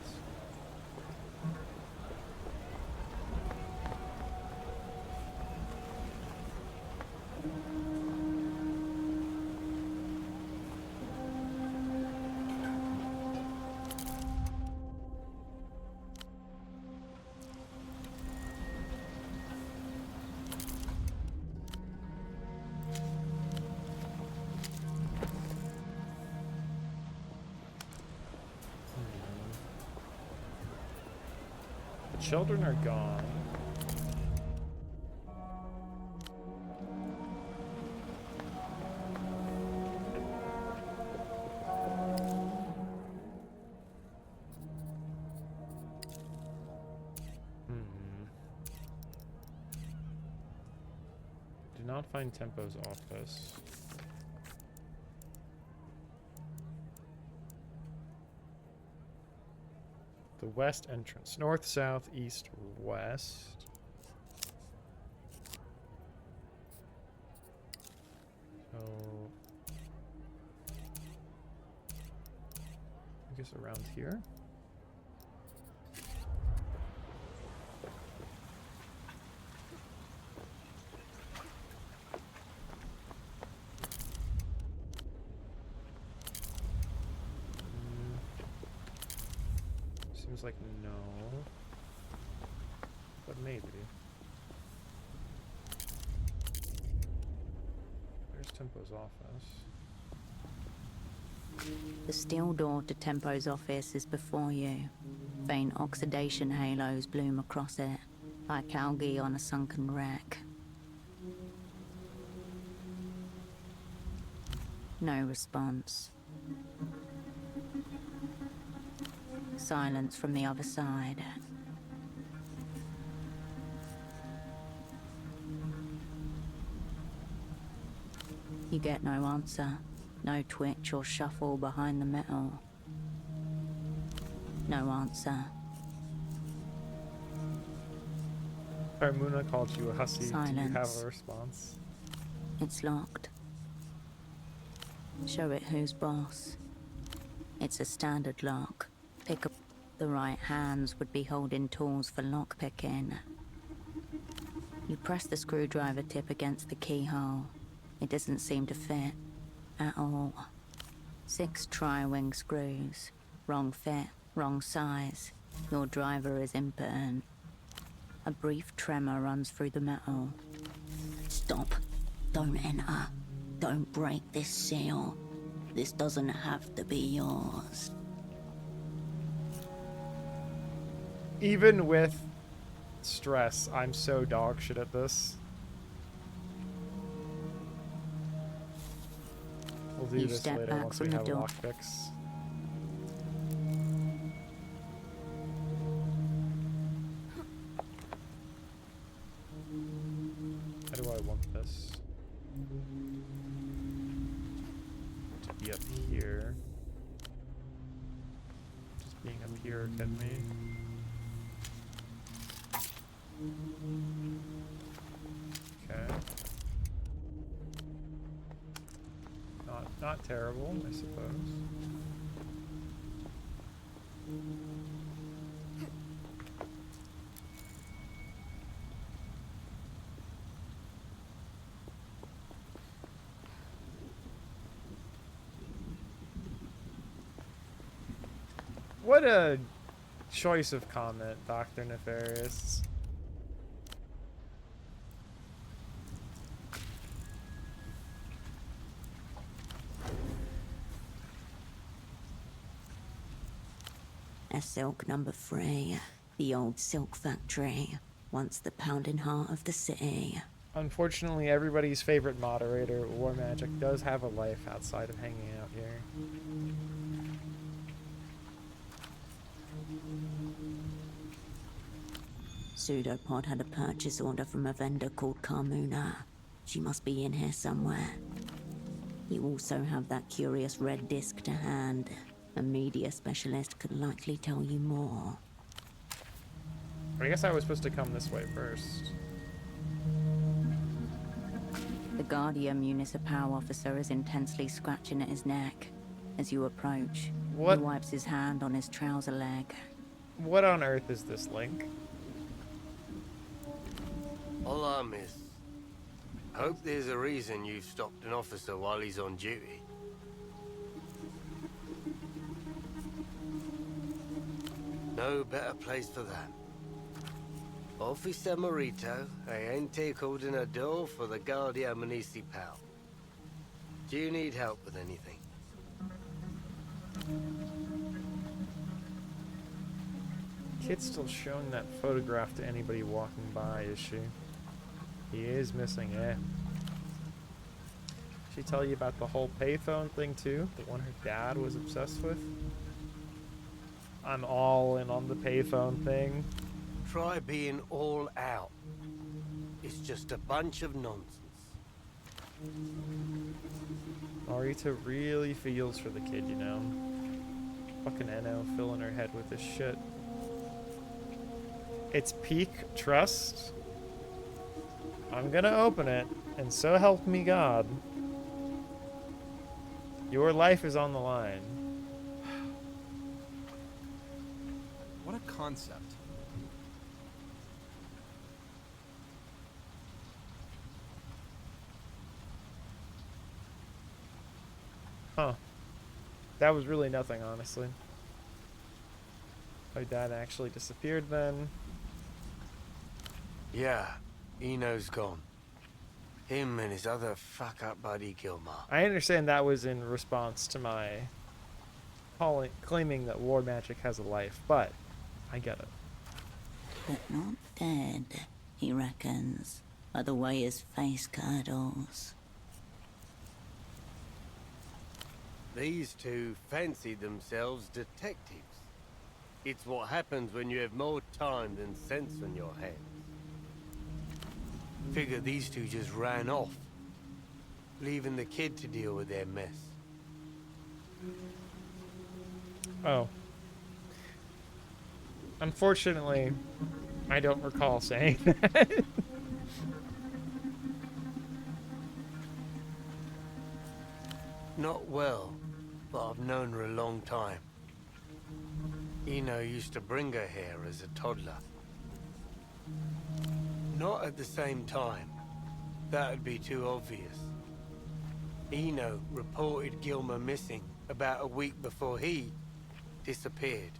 Children are gone. Do not find Tempo's office. The west entrance. North, south, east, west. So I guess around here. Seems like no, but maybe. There's Tempo's office. The steel door to Tempo's office is before you. Faint oxidation halos bloom across it, like algae on a sunken wreck. No response. Silence from the other side. You get no answer. No twitch or shuffle behind the metal. No answer. Carmuna called you a hussy. Silence. Do you have a response? It's locked. Show it who's boss. It's a standard lock. Pick up. The right hands would be holding tools for lockpicking. You press the screwdriver tip against the keyhole. It doesn't seem to fit at all. 6 tri-wing screws. Wrong fit, wrong size. Your driver is impotent. A brief tremor runs through the metal. Stop. Don't enter. Don't break this seal. This doesn't have to be yours. Even with stress, I'm so dog shit at this. We'll do this later once we have lockpicks. How do I want this? To be up here. Just being up here, kidding me? Okay. Not terrible, I suppose. What a choice of comment, Dr. Nefarious. Silk number 3, the old silk factory, once the pounding heart of the city. Unfortunately, everybody's favorite moderator, War Magic, does have a life outside of hanging out here. Pseudopod had a purchase order from a vendor called Carmuna. She must be in here somewhere. You also have that curious red disc to hand. A media specialist could likely tell you more. I guess I was supposed to come this way first. The Guardian Municipal officer is intensely scratching at his neck. As you approach, What? he wipes his hand on his trouser leg. What on earth is this link? Hola, miss. Hope there's a reason you've stopped an officer while he's on duty. No better place for that. Officer Morito, agente coordinador for the Guardia Municipal. Do you need help with anything? Kid's still showing that photograph to anybody walking by, is she? He is missing it. She tell you about the whole payphone thing too? The one her dad was obsessed with? I'm all in on the payphone thing. Try being all out. It's just a bunch of nonsense. Marita really feels for the kid, you know? Fucking Eno filling her head with this shit. It's peak trust. I'm gonna open it, and so help me God. Your life is on the line. What a concept. Huh. That was really nothing, honestly. My dad actually disappeared then. Yeah, Eno's gone. Him and his other fuck-up buddy Gilmar. I understand that was in response to my claiming that War Magic has a life, but I get it. But not dead, he reckons, by the way his face curdles. These two fancied themselves detectives. It's what happens when you have more time than sense on your hands. Figure these two just ran off, leaving the kid to deal with their mess. Oh. Unfortunately, I don't recall saying that. Not well, but I've known her a long time. Eno used to bring her here as a toddler. Not at the same time. That'd be too obvious. Eno reported Gilmer missing about a week before he disappeared.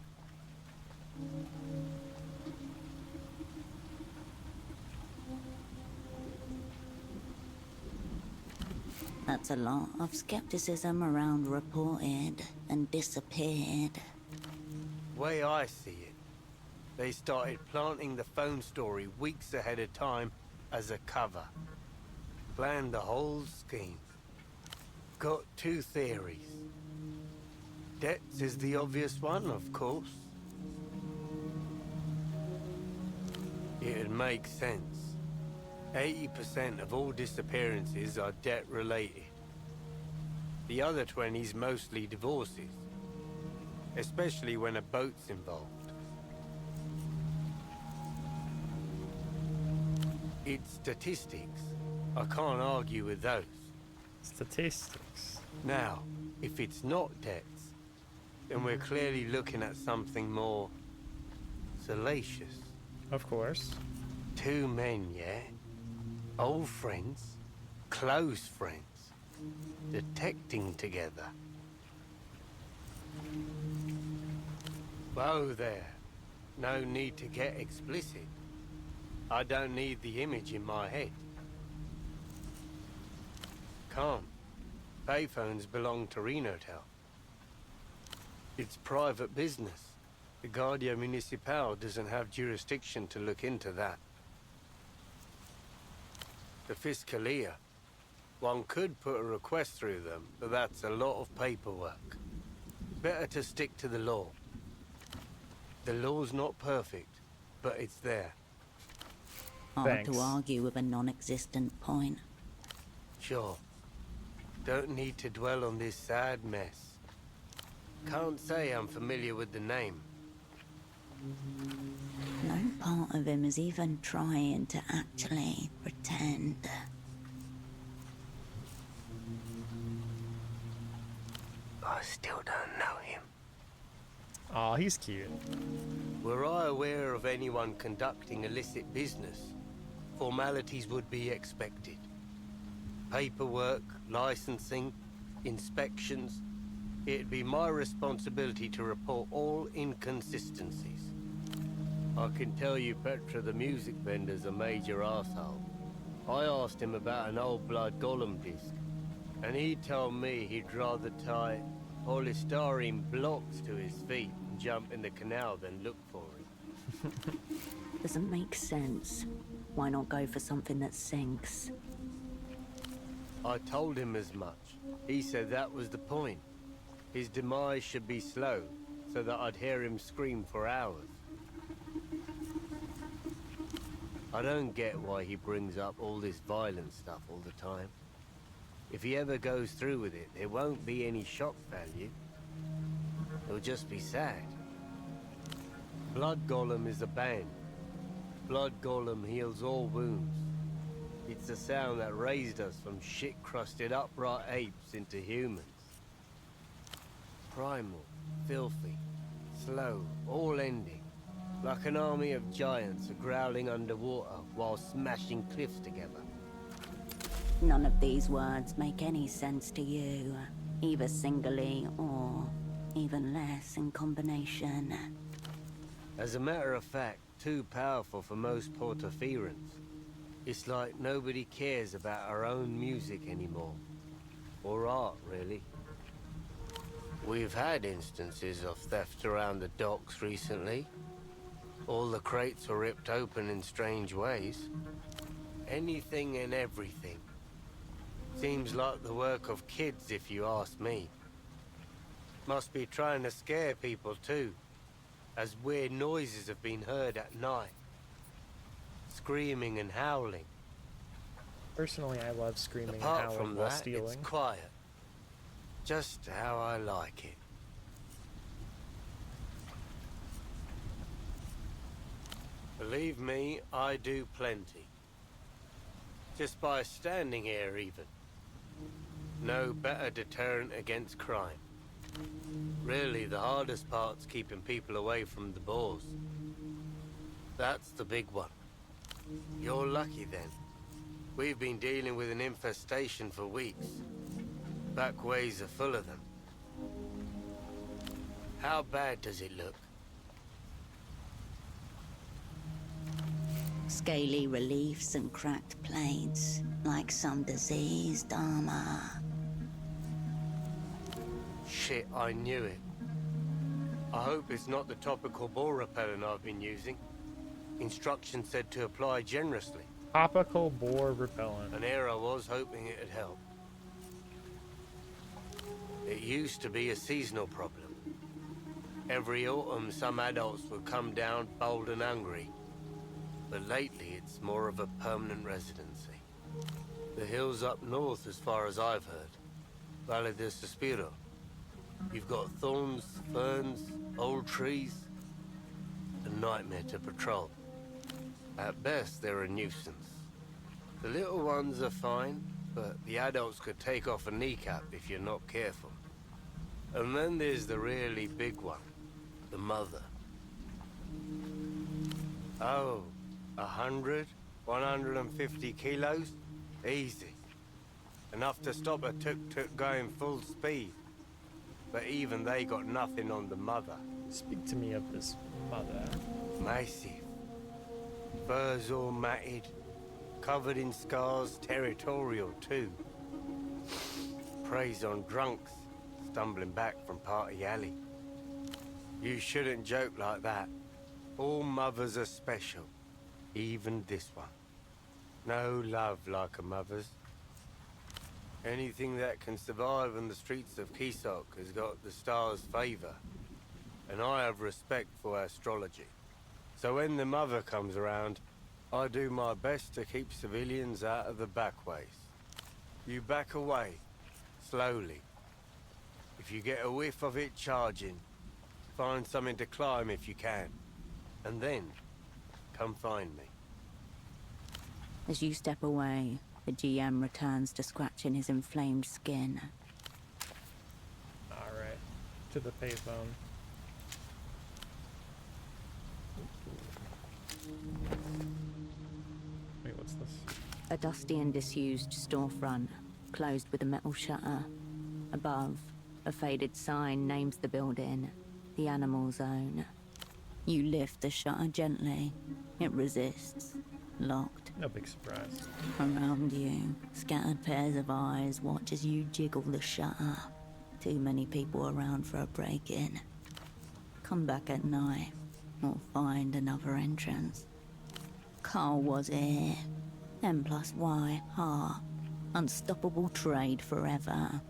That's a lot of skepticism around reported and disappeared. Way I see it, they started planting the phone story weeks ahead of time as a cover. Planned the whole scheme. Got two theories. Debts is the obvious one, of course. It'd make sense. 80% of all disappearances are debt-related. The other 20's mostly divorces, especially when a boat's involved. It's statistics. I can't argue with those. Statistics. Now, if it's not debts, then we're clearly looking at something more salacious. Of course. Two men, yeah? Old friends, close friends, detecting together. Whoa there. No need to get explicit. I don't need the image in my head. Can't. Payphones belong to Renotel. It's private business. The Guardia Municipal doesn't have jurisdiction to look into that. The Fiscalia. One could put a request through them, but that's a lot of paperwork. Better to stick to the law. The law's not perfect, but it's there. Hard to argue with a non-existent point. Sure. Don't need to dwell on this sad mess. Can't say I'm familiar with the name. No part of him is even trying to actually pretend. I still don't know him. Aw, he's cute. Were I aware of anyone conducting illicit business, formalities would be expected. Paperwork, licensing, inspections. It'd be my responsibility to report all inconsistencies. I can tell you Petra the music vendor's a major asshole. I asked him about an old Blood Golem disc, and he told me he'd rather tie polystyrene blocks to his feet and jump in the canal than look for it. Doesn't make sense. Why not go for something that sinks? I told him as much. He said that was the point. His demise should be slow, so that I'd hear him scream for hours. I don't get why he brings up all this violent stuff all the time. If he ever goes through with it, there won't be any shock value. It'll just be sad. Blood Golem is a band. Blood Golem heals all wounds. It's the sound that raised us from shit-crusted upright apes into humans. Primal, filthy, slow, all ending. Like an army of giants growling underwater while smashing cliffs together. None of these words make any sense to you, either singly or even less in combination. As a matter of fact, too powerful for most Portofirans. It's like nobody cares about our own music anymore. Or art, really. We've had instances of theft around the docks recently. All the crates were ripped open in strange ways. Anything and everything. Seems like the work of kids, if you ask me. Must be trying to scare people too, as weird noises have been heard at night. Screaming and howling. Personally, I love screaming Apart and from howling while that, stealing. it's quiet. Just how I like it. Believe me, I do plenty. Just by standing here, even. No better deterrent against crime. Really, the hardest part's keeping people away from the boars. That's the big one. You're lucky then. We've been dealing with an infestation for weeks. Back ways are full of them. How bad does it look? Scaly reliefs and cracked plates, like some diseased armor. Shit, I knew it. I hope it's not the topical boar repellent I've been using. Instructions said to apply generously. Topical boar repellent. An era was hoping it'd help. It used to be a seasonal problem. Every autumn, some adults would come down bold and hungry. But lately, it's more of a permanent residency. The hills up north, as far as I've heard. Valle de Suspiro. You've got thorns, ferns, old trees. A nightmare to patrol. At best, they're a nuisance. The little ones are fine, but the adults could take off a kneecap if you're not careful. And then there's the really big one, the mother. Oh, 100, 150 kilos? Easy. Enough to stop a tuk-tuk going full speed. but even they got nothing on the mother. Speak to me of this mother. Massive. Furs all matted, covered in scars, territorial too. Preys on drunks, stumbling back from Party Alley. You shouldn't joke like that. All mothers are special, even this one. No love like a mother's. Anything that can survive on the streets of Kisok has got the stars' favor, and I have respect for astrology. So when the mother comes around, I do my best to keep civilians out of the backways. You back away, slowly. If you get a whiff of it charging, find something to climb if you can. And then, come find me. As you step away, the GM returns to scratching his inflamed skin. Alright. To the payphone. Wait, what's this? A dusty and disused storefront, closed with a metal shutter. Above, a faded sign names the building, the Animal Zone. You lift the shutter gently. It resists, locked. No big surprise. Around you, scattered pairs of eyes watch as you jiggle the shutter. Too many people around for a break-in. Come back at night, or find another entrance. Carl was here. M plus Y, Ha. Unstoppable trade forever.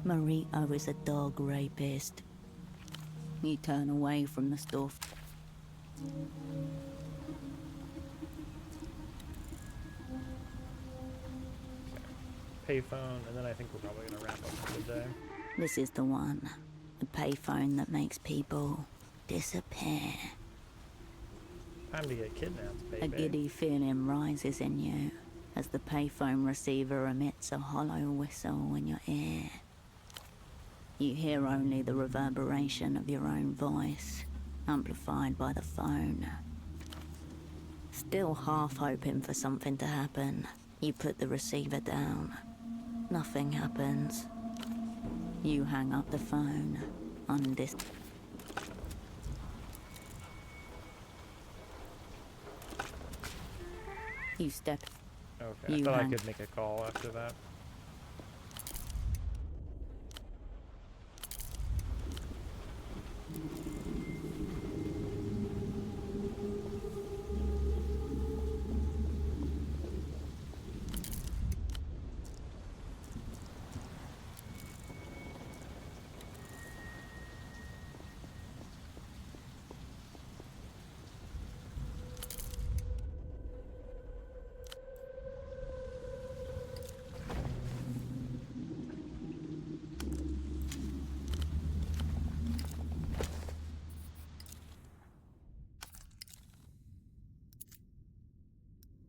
Marito is a dog rapist. You turn away from the store. Payphone, and then I think we're probably gonna wrap up for the day. This is the one. The payphone that makes people disappear. Time to get kidnapped, baby. A giddy feeling rises in you as the payphone receiver emits a hollow whistle in your ear. You hear only the reverberation of your own voice, amplified by the phone. Still half hoping for something to happen, you put the receiver down. Nothing happens. You hang up the phone, You step. Okay, I thought I could make a call after that.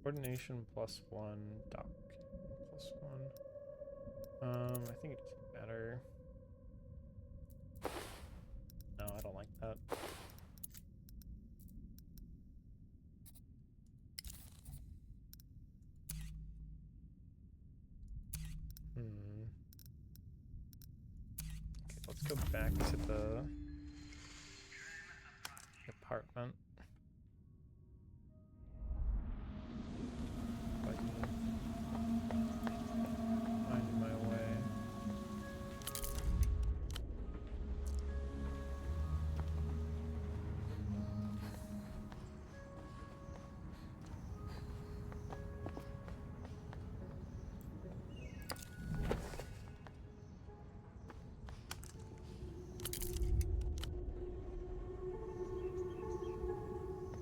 Coordination +1, doc +1. I think it's better. No, I don't like that. Okay, let's go back to the apartment. Finding my way.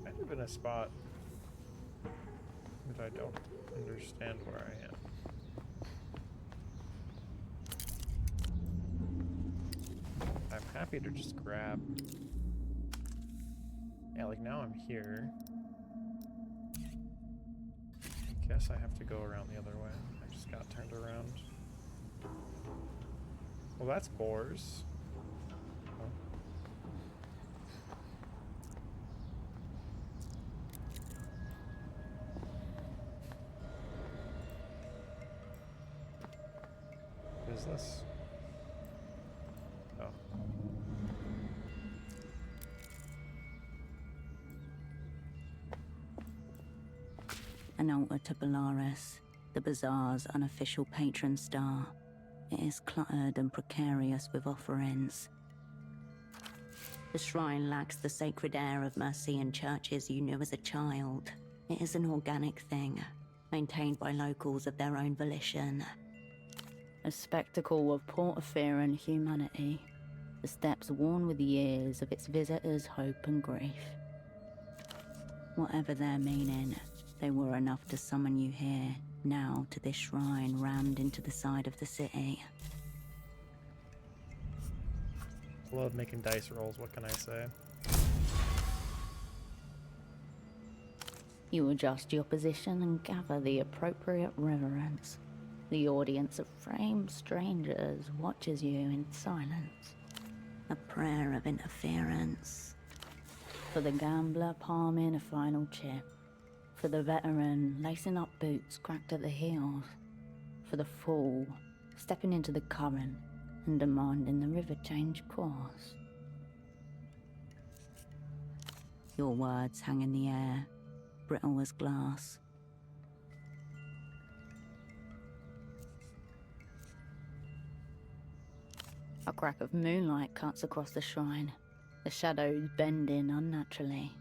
I live in a spot that I don't understand where I am. I'm happy to just grab. Yeah, like now I'm here. I guess I have to go around the other way. I just got turned around. Well, that's boars. Oh. What is this? Oh. An altar to Belarus, the bazaar's unofficial patron star. It is cluttered and precarious with offerings. The shrine lacks the sacred air of Mercian churches you knew as a child. It is an organic thing, maintained by locals of their own volition. A spectacle of Porphyrian humanity, the steps worn with years of its visitors' hope and grief. Whatever their meaning, they were enough to summon you here, now to this shrine rammed into the side of the city. Love making dice rolls, what can I say? You adjust your position and gather the appropriate reverence. The audience of framed strangers watches you in silence. A prayer of interference. For the gambler palming a final chip. For the veteran lacing up boots cracked at the heels. For the fool stepping into the current and demanding the river change course. Your words hang in the air, brittle as glass. A crack of moonlight cuts across the shrine, the shadows bending unnaturally.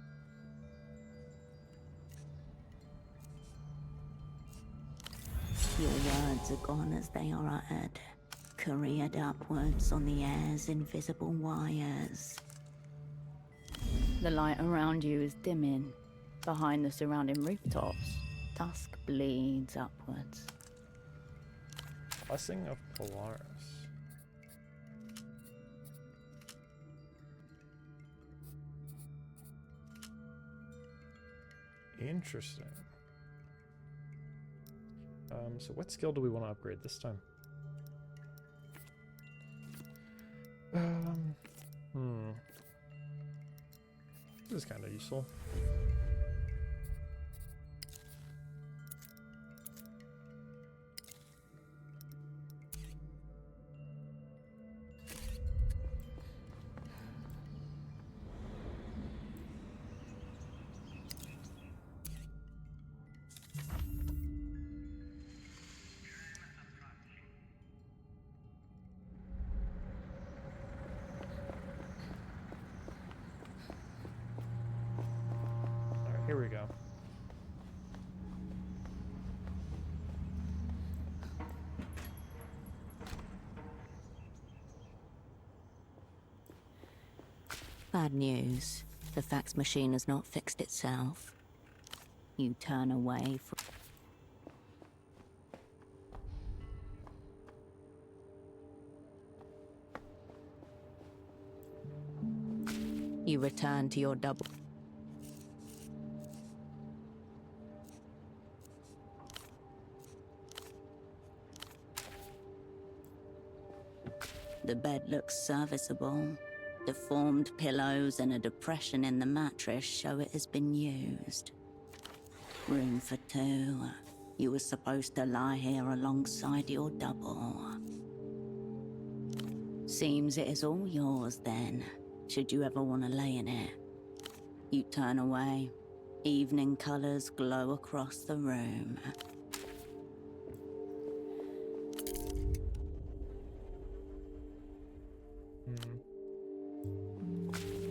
Your words are gone as they are uttered, careered upwards on the air's invisible wires. The light around you is dimming. Behind the surrounding rooftops, dusk bleeds upwards. Blessing of Polaris. Interesting. So what skill do we want to upgrade this time? This is kind of useful. Here we go. Bad news. The fax machine has not fixed itself. You turn away from... You return to your double... The bed looks serviceable. Deformed pillows and a depression in the mattress show it has been used. Room for two. You were supposed to lie here alongside your double. Seems it is all yours then, should you ever want to lay in it. You turn away. Evening colors glow across the room.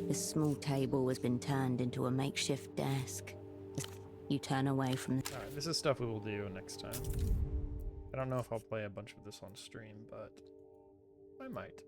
This small table has been turned into a makeshift desk. You turn away from the... Alright, this is stuff we will do next time. I don't know if I'll play a bunch of this on stream, but I might.